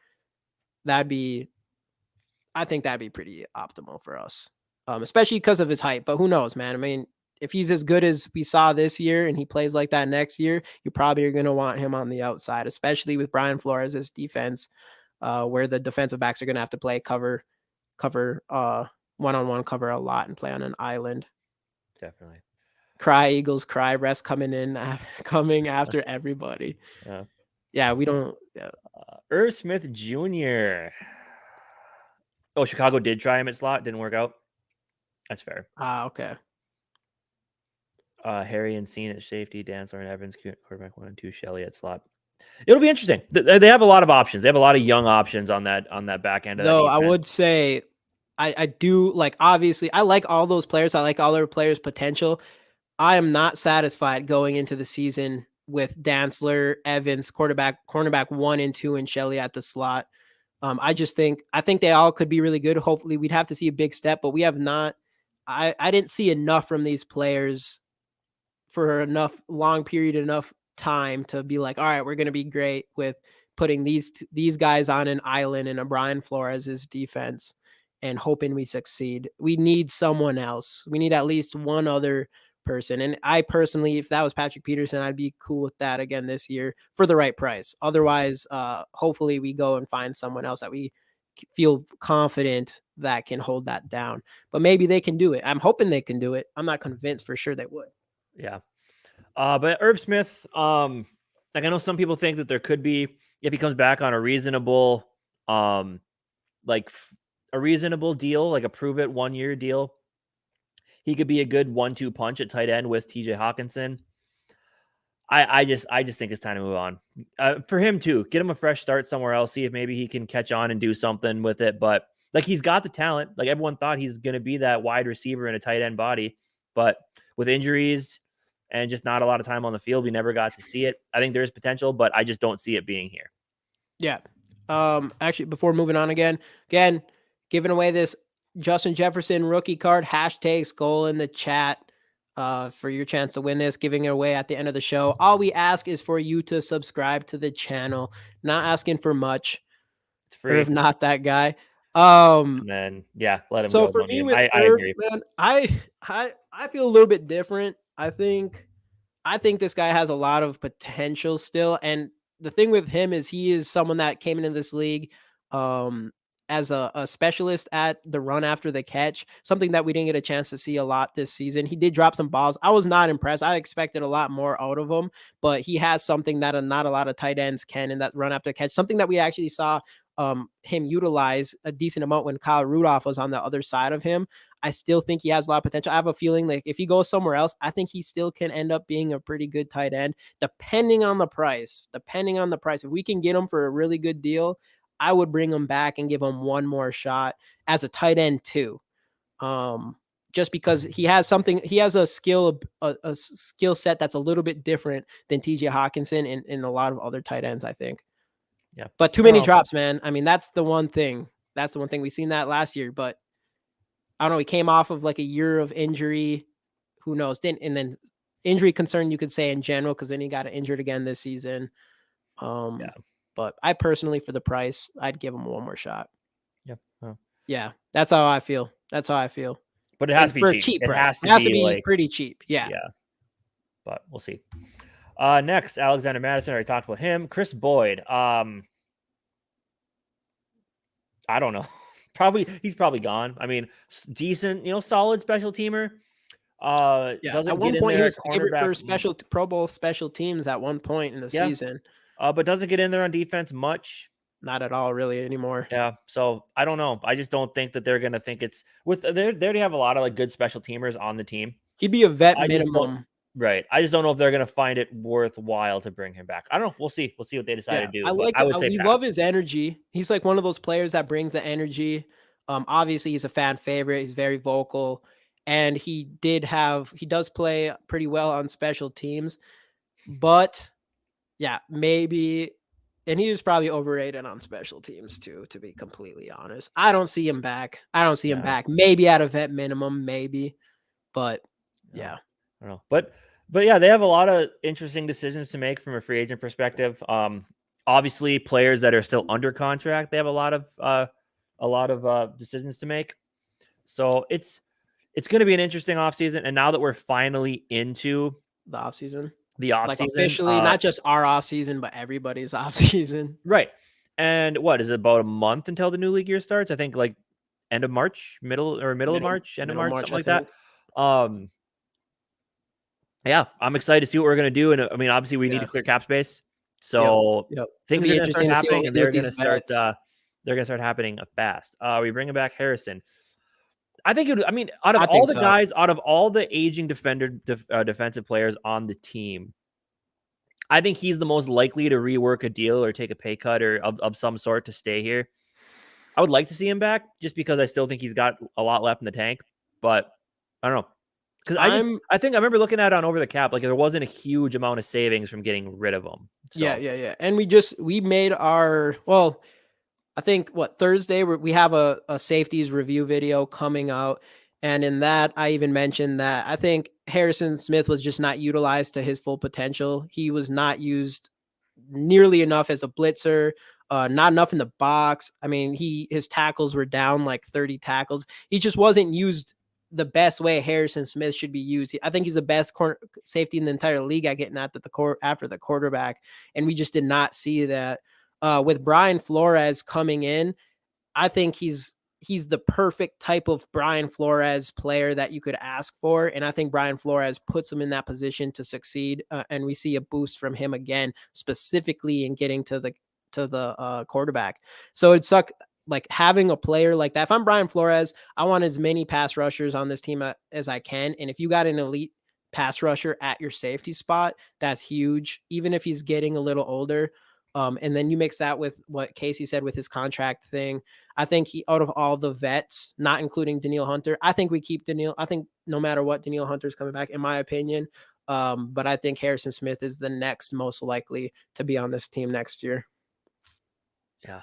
I think that'd be pretty optimal for us, especially because of his height. But who knows, man? I mean, if he's as good as we saw this year and he plays like that next year, you probably are going to want him on the outside, especially with Brian Flores' defense, where the defensive backs are going to have to play cover, one-on-one cover a lot and play on an island. Definitely. Cry Eagles, cry. Refs coming after everybody. Yeah, we don't. Irv Smith Jr. Oh, Chicago did try him at slot. Didn't work out. That's fair. Okay. Harry and Scene at safety. Dancer and Evans, quarterback 1 and 2. Shelley at slot. It'll be interesting. They have a lot of options. They have a lot of young options on that back end of that defense. I would say I do like, obviously, I like all those players. I like all their players' potential. I am not satisfied going into the season with Dantzler, Evans, cornerback 1 and 2, and Shelley at the slot. I think they all could be really good. Hopefully we'd have to see a big step, but we have not. I didn't see enough from these players for enough time to be like, all right, we're going to be great with putting these guys on an island in a Brian Flores' defense and hoping we succeed. We need someone else. We need at least one other person. And I personally, if that was Patrick Peterson, I'd be cool with that again this year for the right price. Otherwise, hopefully we go and find someone else that we feel confident that can hold that down. But maybe they can do it. I'm hoping they can do it. I'm not convinced for sure they would. Yeah. But Irv Smith, like I know some people think that there could be, if he comes back on a reasonable, like a reasonable deal, like a prove it 1-year deal, he could be a good 1-2 punch at tight end with TJ Hawkinson. I just think it's time to move on. For him too, get him a fresh start somewhere else. See if maybe he can catch on and do something with it. But like, he's got the talent. Like, everyone thought he's going to be that wide receiver in a tight end body, but with injuries and just not a lot of time on the field, we never got to see it. I think there is potential, but I just don't see it being here. Yeah. Actually, before moving on again, giving away this Justin Jefferson rookie card, # Skull in the chat. for your chance to win this, giving it away at the end of the show. All we ask is for you to subscribe to the channel. Not asking for much, It's or if free. not that guy. Um, And then yeah, let him so go. for Don't need me him. with I Irv, agree. man, I feel a little bit different. I think this guy has a lot of potential still. And the thing with him is he is someone that came into this league um, as a specialist at the run after the catch, something that we didn't get a chance to see a lot this season. He did drop some balls. I was not impressed. I expected a lot more out of him, but he has something that not a lot of tight ends can in that run after catch, something that we actually saw him utilize a decent amount when Kyle Rudolph was on the other side of him. I still think he has a lot of potential. I have a feeling like if he goes somewhere else, I think he still can end up being a pretty good tight end, depending on the price. Depending on the price. If we can get him for a really good deal, I would bring him back and give him one more shot as a tight end too. Um, just because he has something, he has a skill set that's a little bit different than TJ Hawkinson and a lot of other tight ends, I think. Yeah. But too I don't many know. drops, man. I mean, that's the one thing. That's the one thing. We've seen that last year, but I don't know. He came off of like a year of injury. Who knows? And then injury concern, you could say in general, because then he got injured again this season. Yeah. But I personally, for the price, I'd give him one more shot. Yeah. Oh. Yeah, that's how I feel. That's how I feel. But it has And to be for a cheap. cheap It price, has it to has to be be like, pretty cheap. Yeah. yeah, but we'll see. Next, Alexander Madison. I already talked about him. Chris Boyd. I don't know. He's probably gone. I mean, decent, solid special teamer. Yeah. At Doesn't get one in point, he there at was favorite cornerback. for special Pro Bowl special teams at one point in the Yeah. season. But doesn't get in there on defense much. Not at all, really, anymore. Yeah. So I don't know. I just don't think that they're gonna think it's with they already have a lot of like good special teamers on the team. He'd be a vet I just don't. minimum. Right. I just don't know if they're gonna find it worthwhile to bring him back. I don't know. We'll see. We'll see what they decide to Yeah, do. I But like I would say we love pass. his energy. He's like one of those players that brings the energy. Obviously he's a fan favorite. He's very vocal, and he does play pretty well on special teams. But yeah, maybe, and he was probably overrated on special teams too, to be completely honest. I don't see him back. I don't see him Yeah. back. Maybe at a vet minimum, maybe, but Yeah. yeah. I don't know. But yeah, they have a lot of interesting decisions to make from a free agent perspective. Obviously players that are still under contract, they have a lot of decisions to make. So it's going to be an interesting offseason. And now that we're finally into The offseason. the Like offseason, officially, not just our off season, but everybody's off season. right. And what is it, about a month until the new league year starts? I think like end of March, middle of March, end of Middle March, March, something I like that. think. Yeah, I'm excited to see what we're going to do. And I mean, obviously we need to Yeah. clear cap space. Yep. So Yep. It'll things be are going to start interesting to see what happening we and do with these vets. they're going to start happening fast. We bringing back Harrison. I think I mean, out of I all think the so. guys, out of all the aging defensive players on the team, I think he's the most likely to rework a deal or take a pay cut or of some sort to stay here. I would like to see him back just because I still think he's got a lot left in the tank, but I don't know. Because I think I remember looking at it on Over the Cap, like there wasn't a huge amount of savings from getting rid of him. So Yeah. And we made our, I think Thursday we have a safeties review video coming out. And in that, I even mentioned that I think Harrison Smith was just not utilized to his full potential. He was not used nearly enough as a blitzer, not enough in the box. I mean, his tackles were down like 30 tackles. He just wasn't used the best way Harrison Smith should be used. I think he's the best corner safety in the entire league at getting at after the quarterback, and we just did not see that. With Brian Flores coming in, I think he's the perfect type of Brian Flores player that you could ask for. And I think Brian Flores puts him in that position to succeed. And we see a boost from him again, specifically in getting to the quarterback. So it sucked like having a player like that. If I'm Brian Flores, I want as many pass rushers on this team as I can. And if you got an elite pass rusher at your safety spot, that's huge, even if he's getting a little older. And then you mix that with what Casey said with his contract thing. I think out of all the vets, not including Danielle Hunter, I think we keep Danielle. I think no matter what, Danielle Hunter's coming back, in my opinion. But I think Harrison Smith is the next most likely to be on this team next year. yeah,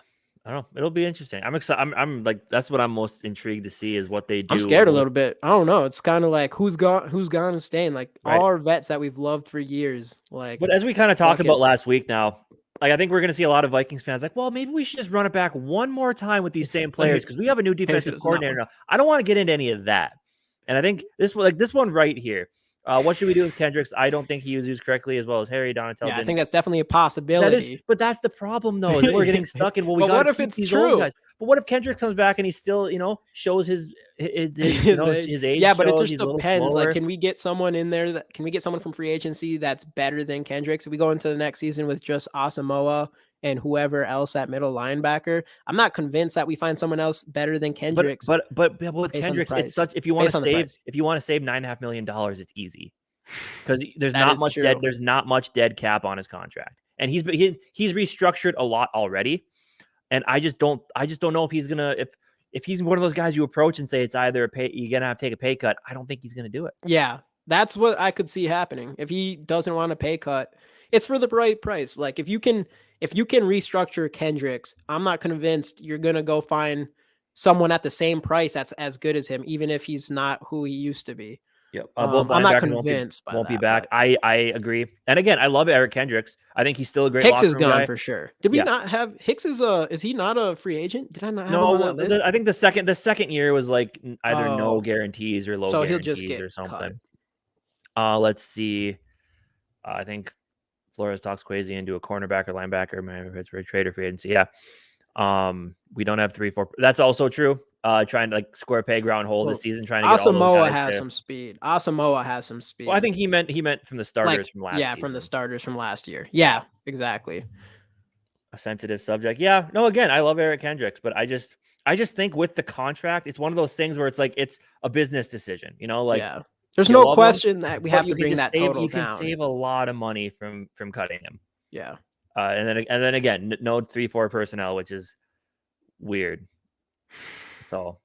I don't know. It'll be interesting. I'm excited. I'm like, that's what I'm most intrigued to see is what they I'm do. scared a little bit. I don't know. It's kind of like who's gone and staying. Like Right. all our vets that we've loved for years. Like But as we kind of talked fuck it. about last week now, like I think we're going to see a lot of Vikings fans like, well, maybe we should just run it back one more time with these same players because we have a new Maybe defensive it's not coordinator one. now. I don't want to get into any of that. And I think this one right here. What should we do with Kendricks? I don't think he was used correctly as well as Harry Donatel Yeah, I didn't. think that's definitely a possibility. But that's the problem though, is that we're getting stuck in, well, we But got to what if keep it's these old true? guys. But what if Kendrick comes back and he still, shows his age Yeah, but it shows just he's a little depends. Like, slower. can we get someone in there can we get someone from free agency that's better than Kendricks? If we go into the next season with just Asamoah and whoever else at middle linebacker, I'm not convinced that we find someone else better than Kendricks But with based on the Kendricks, it's price. such if you want Based to on the save price. $9.5 million, it's easy because That is true. there's not much dead cap on his contract, and he's restructured a lot already, and I just don't know if he's gonna if he's one of those guys you approach and say it's either you're gonna have to take a pay cut. I don't think he's gonna do it. Yeah, that's what I could see happening. If he doesn't want a pay cut, it's for the right price. Like if you can restructure Kendricks, I'm not convinced you're gonna go find someone at the same price that's as good as him, even if he's not who he used to be. Yep. Both I'm not linebackers convinced by won't be that. back. But I agree. And again, I love Eric Kendricks. I think he's still a great Hicks locker is room gone guy. for sure. Did we Yeah. not have Hicks is he not a free agent? Did I not have him No, on that list? I think the second year was like either no Oh, guarantees or low so he'll just guarantees get or cut. something. Let's see. I think Flores talks Quasi into a cornerback or linebacker. Maybe if it's for a trade or free agency. Yeah. We don't have 3-4. That's also true. Trying to like square peg round hole Well, this season, trying to get all those Asamoah guys has to. some speed. Asamoah has some speed. Well, I think he meant from the starters Like, from last yeah, season. from the starters from last year. Yeah, exactly. A sensitive subject. Yeah. No, again, I love Eric Kendricks, but I just think with the contract, it's one of those things where it's like it's a business decision, like Yeah. There's you no love him, question that we but have you to can bring just that save total down. a lot of money from cutting him. Yeah. And then again, no 3-4 personnel, which is weird. So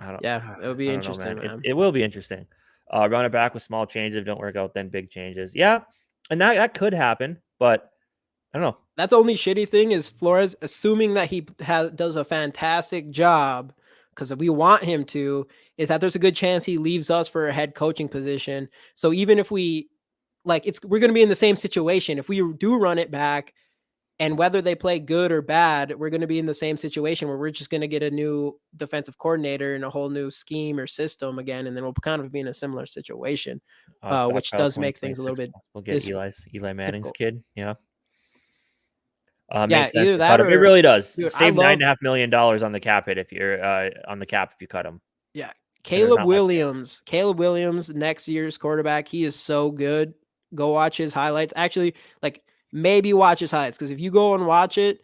I don't. Yeah, it'll be I don't know, interesting, man. man. It will be interesting. Run it back with small changes. If don't work out, then big changes. Yeah, and that could happen, but I don't know. That's the only shitty thing is Flores, assuming that he does a fantastic job, because we want him to, is that there's a good chance he leaves us for a head coaching position. So even if we we're going to be in the same situation. If we do run it back, and whether they play good or bad, we're going to be in the same situation where we're just going to get a new defensive coordinator and a whole new scheme or system again, and then we'll kind of be in a similar situation, which does make things a little bit We'll get Eli Manning's difficult. kid. Yeah. Yeah, Makes sense either to that cut him. It or really does. dude, I Save love $9.5 million on the cap hit if you're on the cap if you cut him. yeah. And there's Caleb not much. Williams. Caleb Williams, next year's quarterback. He is so good. Go watch his highlights. Actually, like maybe watch his highlights because if you go and watch it,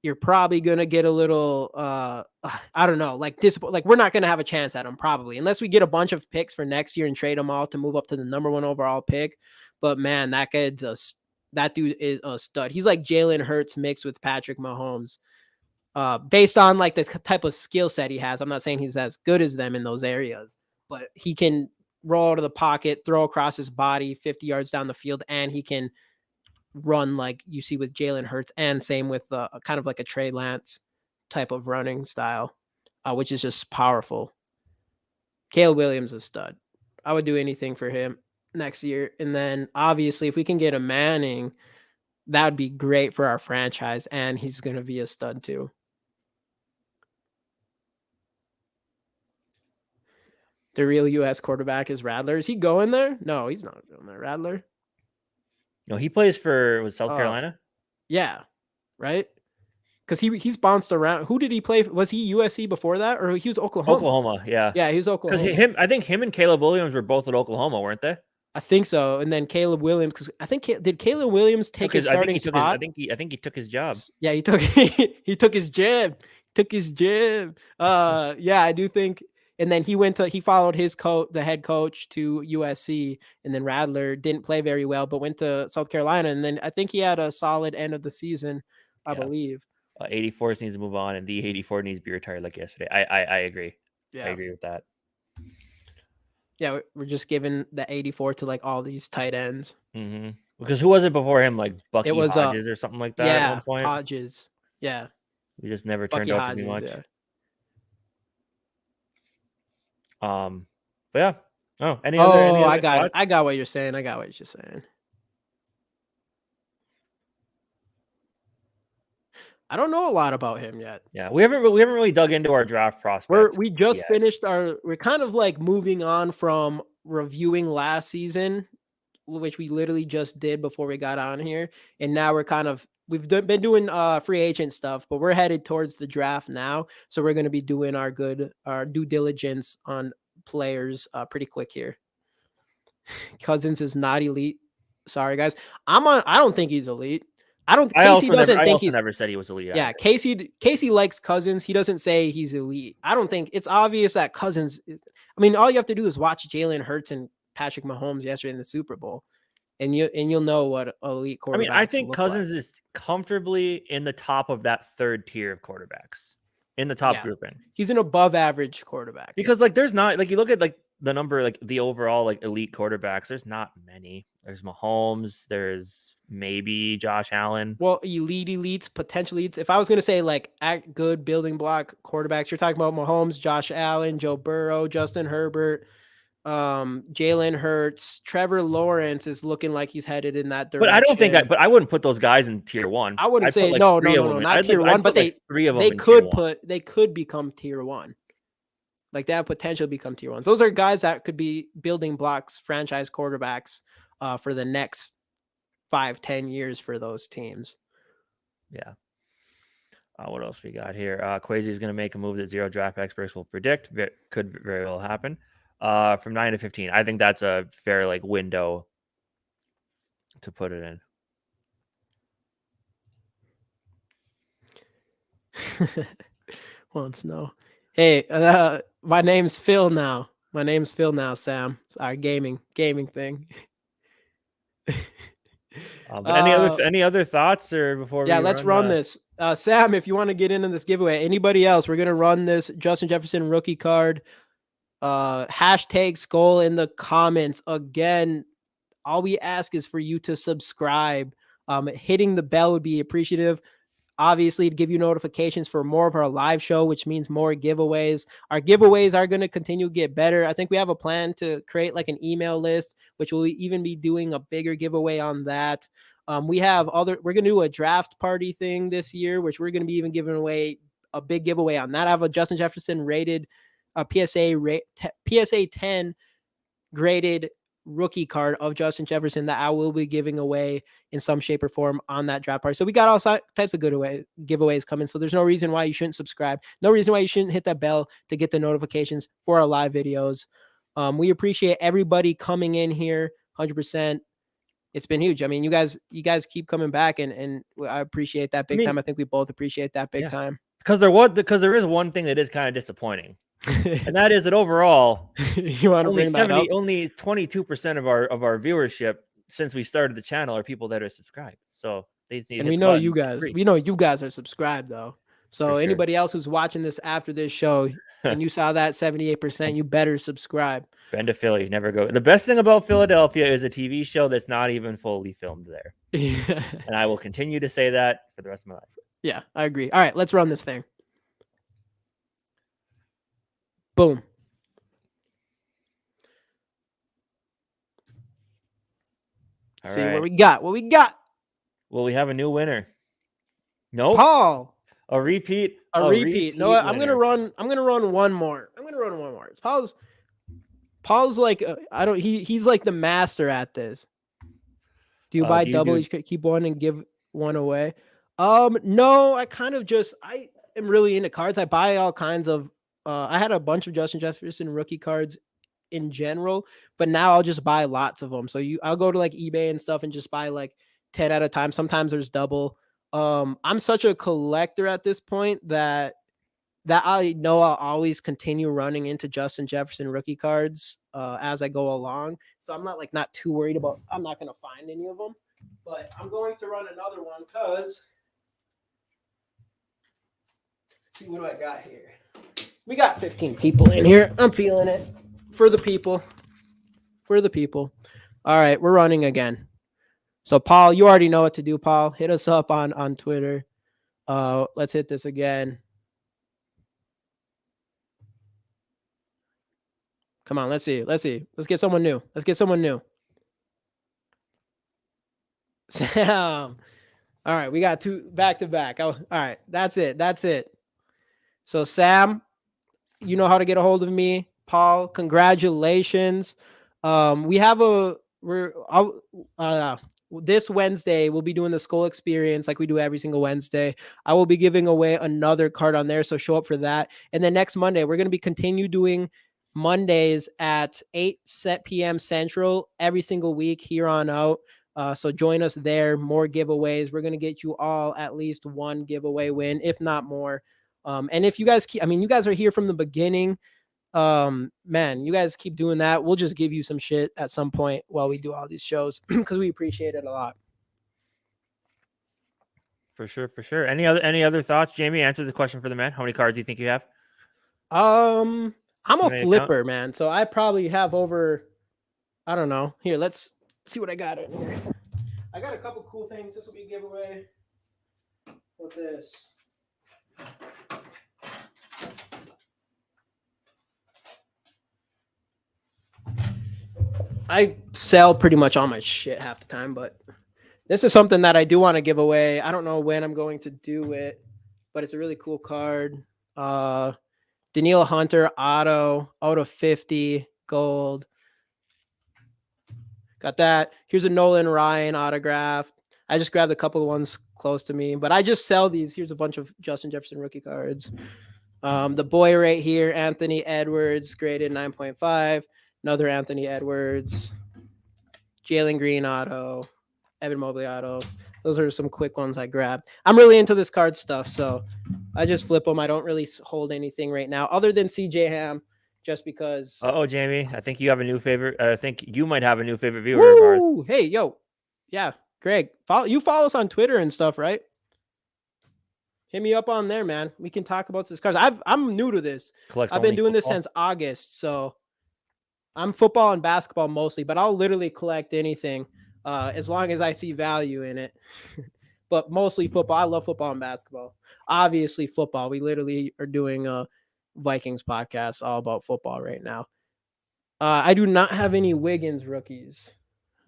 you're probably gonna get a little I don't know, like disappoint. Like we're not gonna have a chance at him probably unless we get a bunch of picks for next year and trade them all to move up to the number 1 overall pick. But man, that dude is a stud. He's like Jalen Hurts mixed with Patrick Mahomes. Based on like the type of skill set he has. I'm not saying he's as good as them in those areas, but he can roll out of the pocket, throw across his body 50 yards down the field, and he can run like you see with Jalen Hurts, and same with kind of like a Trey Lance type of running style, which is just powerful. Caleb Williams is a stud. I would do anything for him next year. And then obviously if we can get a Manning, that would be great for our franchise, and he's going to be a stud too. The real U.S. quarterback is Rattler. Is he going there? No, he's not going there. Rattler. No, he plays for South Carolina. Yeah, right. Because he's bounced around. Who did he play? Was he USC before that, or he was Oklahoma? Oklahoma, yeah. Yeah, he was Oklahoma. Because I think him and Caleb Williams were both at Oklahoma, weren't they? I think so. And then Caleb Williams, because I think did Caleb Williams take his starting spot? I think he took his job. Yeah, he took he took his jab. Took his jab. Yeah, I do think. And then he followed the head coach to USC, and then Rattler didn't play very well, but went to South Carolina, and then I think he had a solid end of the season, I believe. 84 needs to move on, and the 84 needs to be retired like yesterday. I agree. Yeah. I agree with that. Yeah, we're just giving the 84 to like all these tight ends. Mm-hmm. Because who was it before him? Like Bucky Hodges or something like that at one point? Hodges. Yeah. We just never Bucky turned out to be Hodges, much. yeah. But yeah. Oh, any other I got it. thoughts? I got what you're saying. I got what you're saying. I don't know a lot about him yet. Yeah, we haven't really dug into our draft prospects. We just yet. finished we're kind of like moving on from reviewing last season, which we literally just did before we got on here, and now we've been doing free agent stuff, but we're headed towards the draft now, so we're going to be doing our due diligence on players pretty quick here. Cousins is not elite. Sorry guys. I don't think he's elite. I also never said he was elite. Yeah, either. Casey likes Cousins. He doesn't say he's elite. I don't think it's obvious that Cousins is, I mean, all you have to do is watch Jalen Hurts and Patrick Mahomes yesterday in the Super Bowl, and you'll know what elite quarterbacks. I think Cousins is comfortably in the top of that third tier of quarterbacks, in the top grouping. He's an above average quarterback because like there's not like you look at like the number like the overall like elite quarterbacks. There's not many. There's Mahomes. There's maybe Josh Allen. Well, elites, potential elites. If I was going to say like good building block quarterbacks, you're talking about Mahomes, Josh Allen, Joe Burrow, Justin Herbert, Jalen Hurts, Trevor Lawrence is looking like he's headed in that direction. But I don't think but I wouldn't put those guys in tier one. I wouldn't say no, not tier one, but they could become tier one. Like they have potential to become tier ones. Those are guys that could be building blocks, franchise quarterbacks for the next 5-10 years for those teams. Yeah. What else we got here? Kwesi is going to make a move that zero draft experts will predict. Could very well happen. From 9 to 15. I think that's a fair like window to put it in. Wants no. Hey, my name's Phil now. Sam. It's our gaming thing. But any other thoughts or before? Yeah, let's run this. Sam, if you want to get into this giveaway, anybody else, we're gonna run this Justin Jefferson rookie card. Hashtag skull in the comments. Again, all we ask is for you to subscribe. Hitting the bell would be appreciative. Obviously, to give you notifications for more of our live show, which means more giveaways. Our giveaways are going to continue to get better. I think we have a plan to create like an email list, which will even be doing a bigger giveaway on that. We're going to do a draft party thing this year, which we're going to be even giving away a big giveaway on that. I have a Justin Jefferson rated PSA 10 graded rookie card of Justin Jefferson that I will be giving away in some shape or form on that draft party. So we got all types of giveaways coming. So there's no reason why you shouldn't subscribe. No reason why you shouldn't hit that bell to get the notifications for our live videos. We appreciate everybody coming in here 100%. It's been huge. I mean, you guys keep coming back and I appreciate that big time. I think we both appreciate that big time. Because there is one thing that is kind of disappointing. And that is that overall, you want to bring that up? Only 22% of our viewership since we started the channel are people that are subscribed. So they need. And we know you guys. We know you guys are subscribed though. So anybody else who's watching this after this show and you saw that 78%, you better subscribe. Been to Philly, never go. The best thing about Philadelphia is a TV show that's not even fully filmed there. And I will continue to say that for the rest of my life. Yeah, I agree. All right, let's run this thing. Boom. All See right. what we got. Well, we have a new winner. No, Paul. A repeat. No, I'm gonna run one more. Paul's like he's like the master at this. Do you buy double? You keep one and give one away. No, I am really into cards. I buy all kinds of. I had a bunch of Justin Jefferson rookie cards in general, but now I'll just buy lots of them. So I'll go to like eBay and stuff and just buy like 10 at a time. Sometimes there's double. I'm such a collector at this point that I know I'll always continue running into Justin Jefferson rookie cards as I go along. So I'm not too worried about. I'm not going to find any of them, but I'm going to run another one because. Let's see, what do I got here? We got 15 people in here. I'm feeling it. For the people. All right, we're running again. So, Paul, you already know what to do, Paul. Hit us up on Twitter. Let's hit this again. Come on, let's see. Let's get someone new. Sam. All right, we got two back to back. Oh, all right, that's it. So Sam, you know how to get a hold of me. Paul, congratulations. We have this Wednesday we'll be doing the Skull Experience like we do every single Wednesday. I will be giving away another card on there, so show up for that. And then next Monday we're going to be continue doing Mondays at 8 p.m. Central every single week here on out. So join us there. More giveaways. We're going to get you all at least one giveaway win, if not more. And if you guys you guys are here from the beginning. Man, you guys keep doing that. We'll just give you some shit at some point while we do all these shows because we appreciate it a lot. For sure. Any other thoughts, Jamie? Answer the question for the man. How many cards do you think you have? I'm a flipper, man. So I probably have over, I don't know. Here, let's see what I got in here. I got a couple cool things. This will be a giveaway. What's this? I sell pretty much all my shit half the time, but this is something that I do want to give away. I don't know when I'm going to do it, but it's a really cool card. Danielle Hunter auto out of 50 gold. Got that. Here's a Nolan Ryan autograph. I just grabbed a couple of ones close to me, but I just sell these. Here's a bunch of Justin Jefferson rookie cards. The boy right here, Anthony Edwards, graded 9.5. Another Anthony Edwards. Jalen Green auto. Evan Mobley auto. Those are some quick ones I grabbed. I'm really into this card stuff, so I just flip them. I don't really hold anything right now other than CJ Ham, just because. Oh, Jamie, I think you have a new favorite. I think you might have a new favorite viewer of ours. Hey, yo. Yeah, Greg, follow us on Twitter and stuff, right? Hit me up on there, man. We can talk about this cards. I'm new to this. I've been doing this since August, so I'm football and basketball mostly, but I'll literally collect anything as long as I see value in it. But mostly football. I love football and basketball. Obviously football. We literally are doing a Vikings podcast all about football right now. I do not have any Wiggins rookies.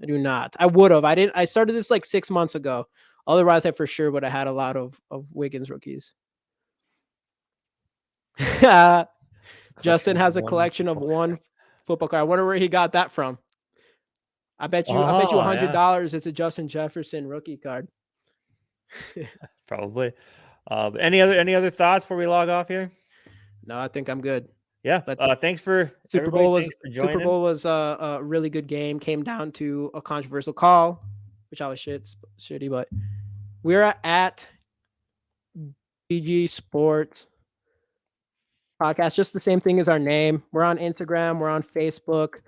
I do not. I would have. I started this like 6 months ago. Otherwise, I for sure would have had a lot of Wiggins rookies. Justin has a collection of one football card. I wonder where he got that from. I bet you $100 it's a Justin Jefferson rookie card. Probably. Any other thoughts before we log off here? No, I think I'm good. Yeah. Thanks for Super Bowl was a really good game. Came down to a controversial call, which I was shitty, but we're at BG Sports Podcast, just the same thing as our name. We're on Instagram, we're on Facebook.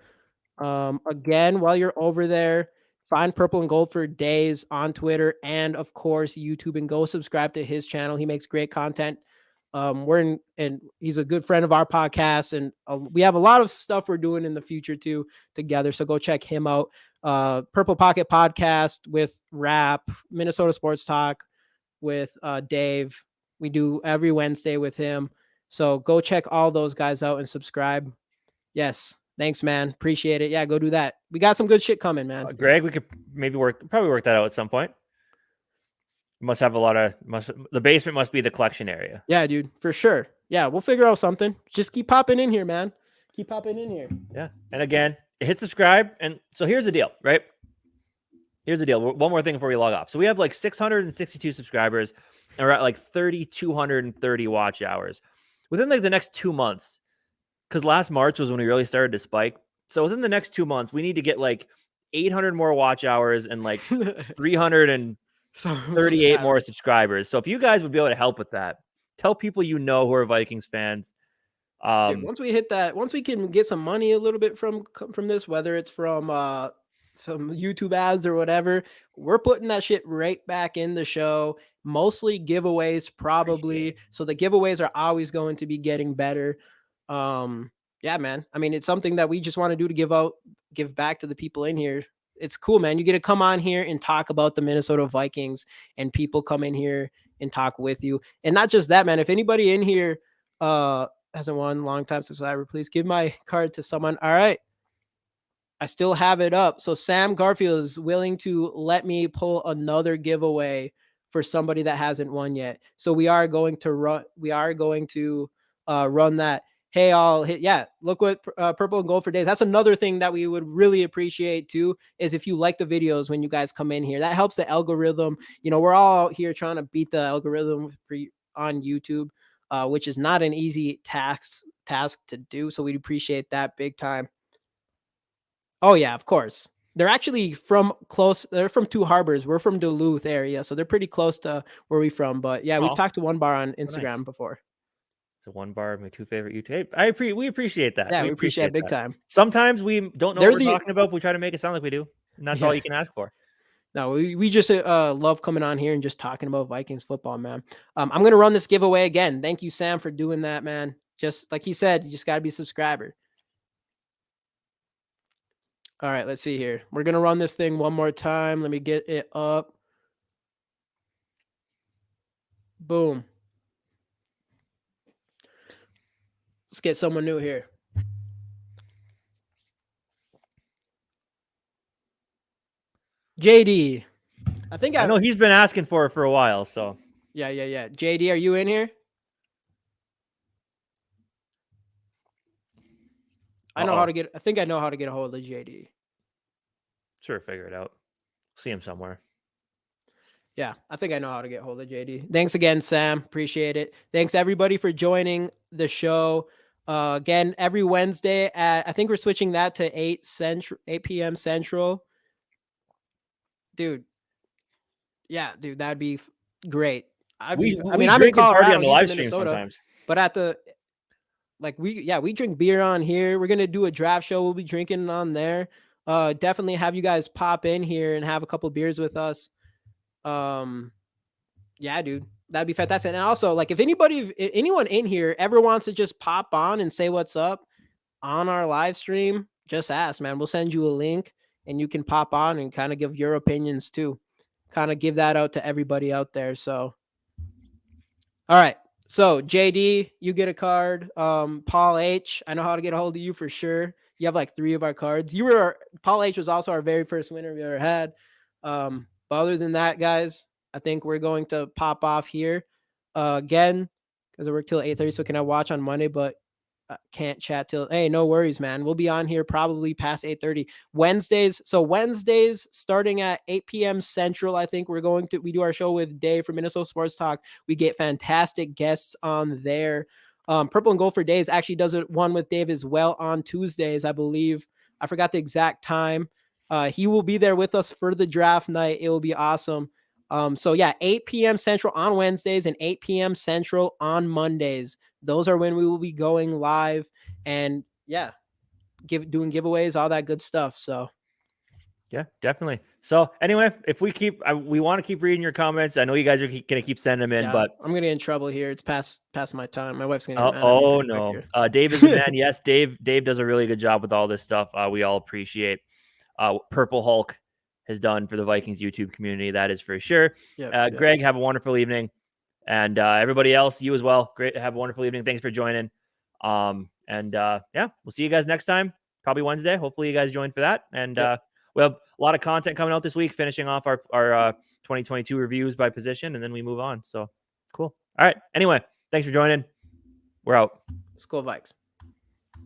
Again, while you're over there, find Purple and Gold for Days on Twitter and of course YouTube, and go subscribe to his channel. He makes great content. And he's a good friend of our podcast, and we have a lot of stuff we're doing in the future too together. So go check him out. Purple Pocket Podcast with Rap, Minnesota Sports Talk with Dave. We do every Wednesday with him. So go check all those guys out and subscribe. Yes. Thanks, man. Appreciate it. Yeah, go do that. We got some good shit coming, man. Greg, we could maybe probably work that out at some point. Must have the basement must be the collection area. Yeah, dude, for sure. Yeah, we'll figure out something. Just keep popping in here, man. Keep popping in here. Yeah. And again, hit subscribe. And so here's the deal, right? Here's the deal. One more thing before we log off. So we have like 662 subscribers and we're at like 3,230 watch hours. Within like the next 2 months, because last March was when we really started to spike. So within the next 2 months, we need to get like 800 more watch hours and like 338 more subscribers. So if you guys would be able to help with that, tell people you know who are Vikings fans. Once we hit that, once we can get some money a little bit from this, whether it's from some YouTube ads or whatever, we're putting that shit right back in the show. Mostly giveaways, probably. So the giveaways are always going to be getting better. Yeah, man. I mean, it's something that we just want to do to give back to the people in here. It's cool, man. You get to come on here and talk about the Minnesota Vikings, and people come in here and talk with you. And not just that, man. If anybody in here hasn't won, long time subscriber, please give my card to someone. All right. I still have it up. So Sam Garfield is willing to let me pull another giveaway for somebody that hasn't won yet. So we are going to run. We are going to run that. Hey, I'll hit. Yeah, look what purple and gold for days. That's another thing that we would really appreciate too. Is if you like the videos when you guys come in here, that helps the algorithm. You know, we're all out here trying to beat the algorithm on YouTube, which is not an easy task to do. So we appreciate that big time. Oh yeah, of course. They're actually from close. They're from Two Harbors. We're from Duluth area, so they're pretty close to where we're from. But yeah, we've talked to One Bar on Instagram before. So One Bar, my 2 favorite YouTube. We appreciate that. Yeah, we appreciate it big time. Sometimes we don't know what we're talking about, but we try to make it sound like we do, and that's all you can ask for. No, we just love coming on here and just talking about Vikings football, man. I'm gonna run this giveaway again. Thank you, Sam, for doing that, man. Just like he said, you just gotta be a subscriber. All right, let's see here. We're gonna run this thing one more time. Let me get it up. Boom. Let's get someone new here. JD. I know he's been asking for it for a while, so. Yeah. JD, are you in here? I think I know how to get a hold of JD. Sure, figure it out. See him somewhere. Yeah, I think I know how to get hold of JD. Thanks again, Sam. Appreciate it. Thanks everybody for joining the show. Again, every Wednesday I think we're switching that to 8 p.m. Central. Dude. Yeah, dude, that'd be great. I'm in Colorado, on the live stream sometimes. But we drink beer on here. We're gonna do a draft show. We'll be drinking on there. Definitely have you guys pop in here and have a couple beers with us. Yeah, dude, that'd be fantastic. And also, like, if anyone in here ever wants to just pop on and say what's up on our live stream, just ask, man. We'll send you a link and you can pop on and kind of give your opinions too. Kind of give that out to everybody out there. So, all right. So JD, you get a card. Paul H, I know how to get a hold of you for sure. You have like 3 of our cards. Paul H was also our very first winner we ever had. But other than that, guys, I think we're going to pop off here again because I work till 8:30. So can I watch on Monday? But can't chat till. Hey, no worries, man. We'll be on here probably past 8:30. Wednesdays starting at 8 p.m. Central. I think we do our show with Dave from Minnesota Sports Talk. We get fantastic guests on there. Purple and Gold for Days actually does one with Dave as well on Tuesdays, I believe. I forgot the exact time. He will be there with us for the draft night. It will be awesome. So yeah, 8 p.m. Central on Wednesdays and 8 p.m. Central on Mondays. Those are when we will be going live and yeah, doing giveaways, all that good stuff. So yeah, definitely. So anyway, if we want to keep reading your comments. I know you guys are going to keep sending them in, but I'm going to get in trouble here. It's past my time. My wife's going to get mad at me no. Dave is the man. Yes, Dave does a really good job with all this stuff. We all appreciate Purple Hulk has done for the Vikings YouTube community. That is for sure. Greg, have a wonderful evening. And everybody else, you as well. Great. Have a wonderful evening. Thanks for joining. We'll see you guys next time, probably Wednesday. Hopefully you guys join for that. And we have a lot of content coming out this week, finishing off our 2022 reviews by position, and then we move on. So cool. All right. Anyway, thanks for joining. We're out. Let's go Vikes.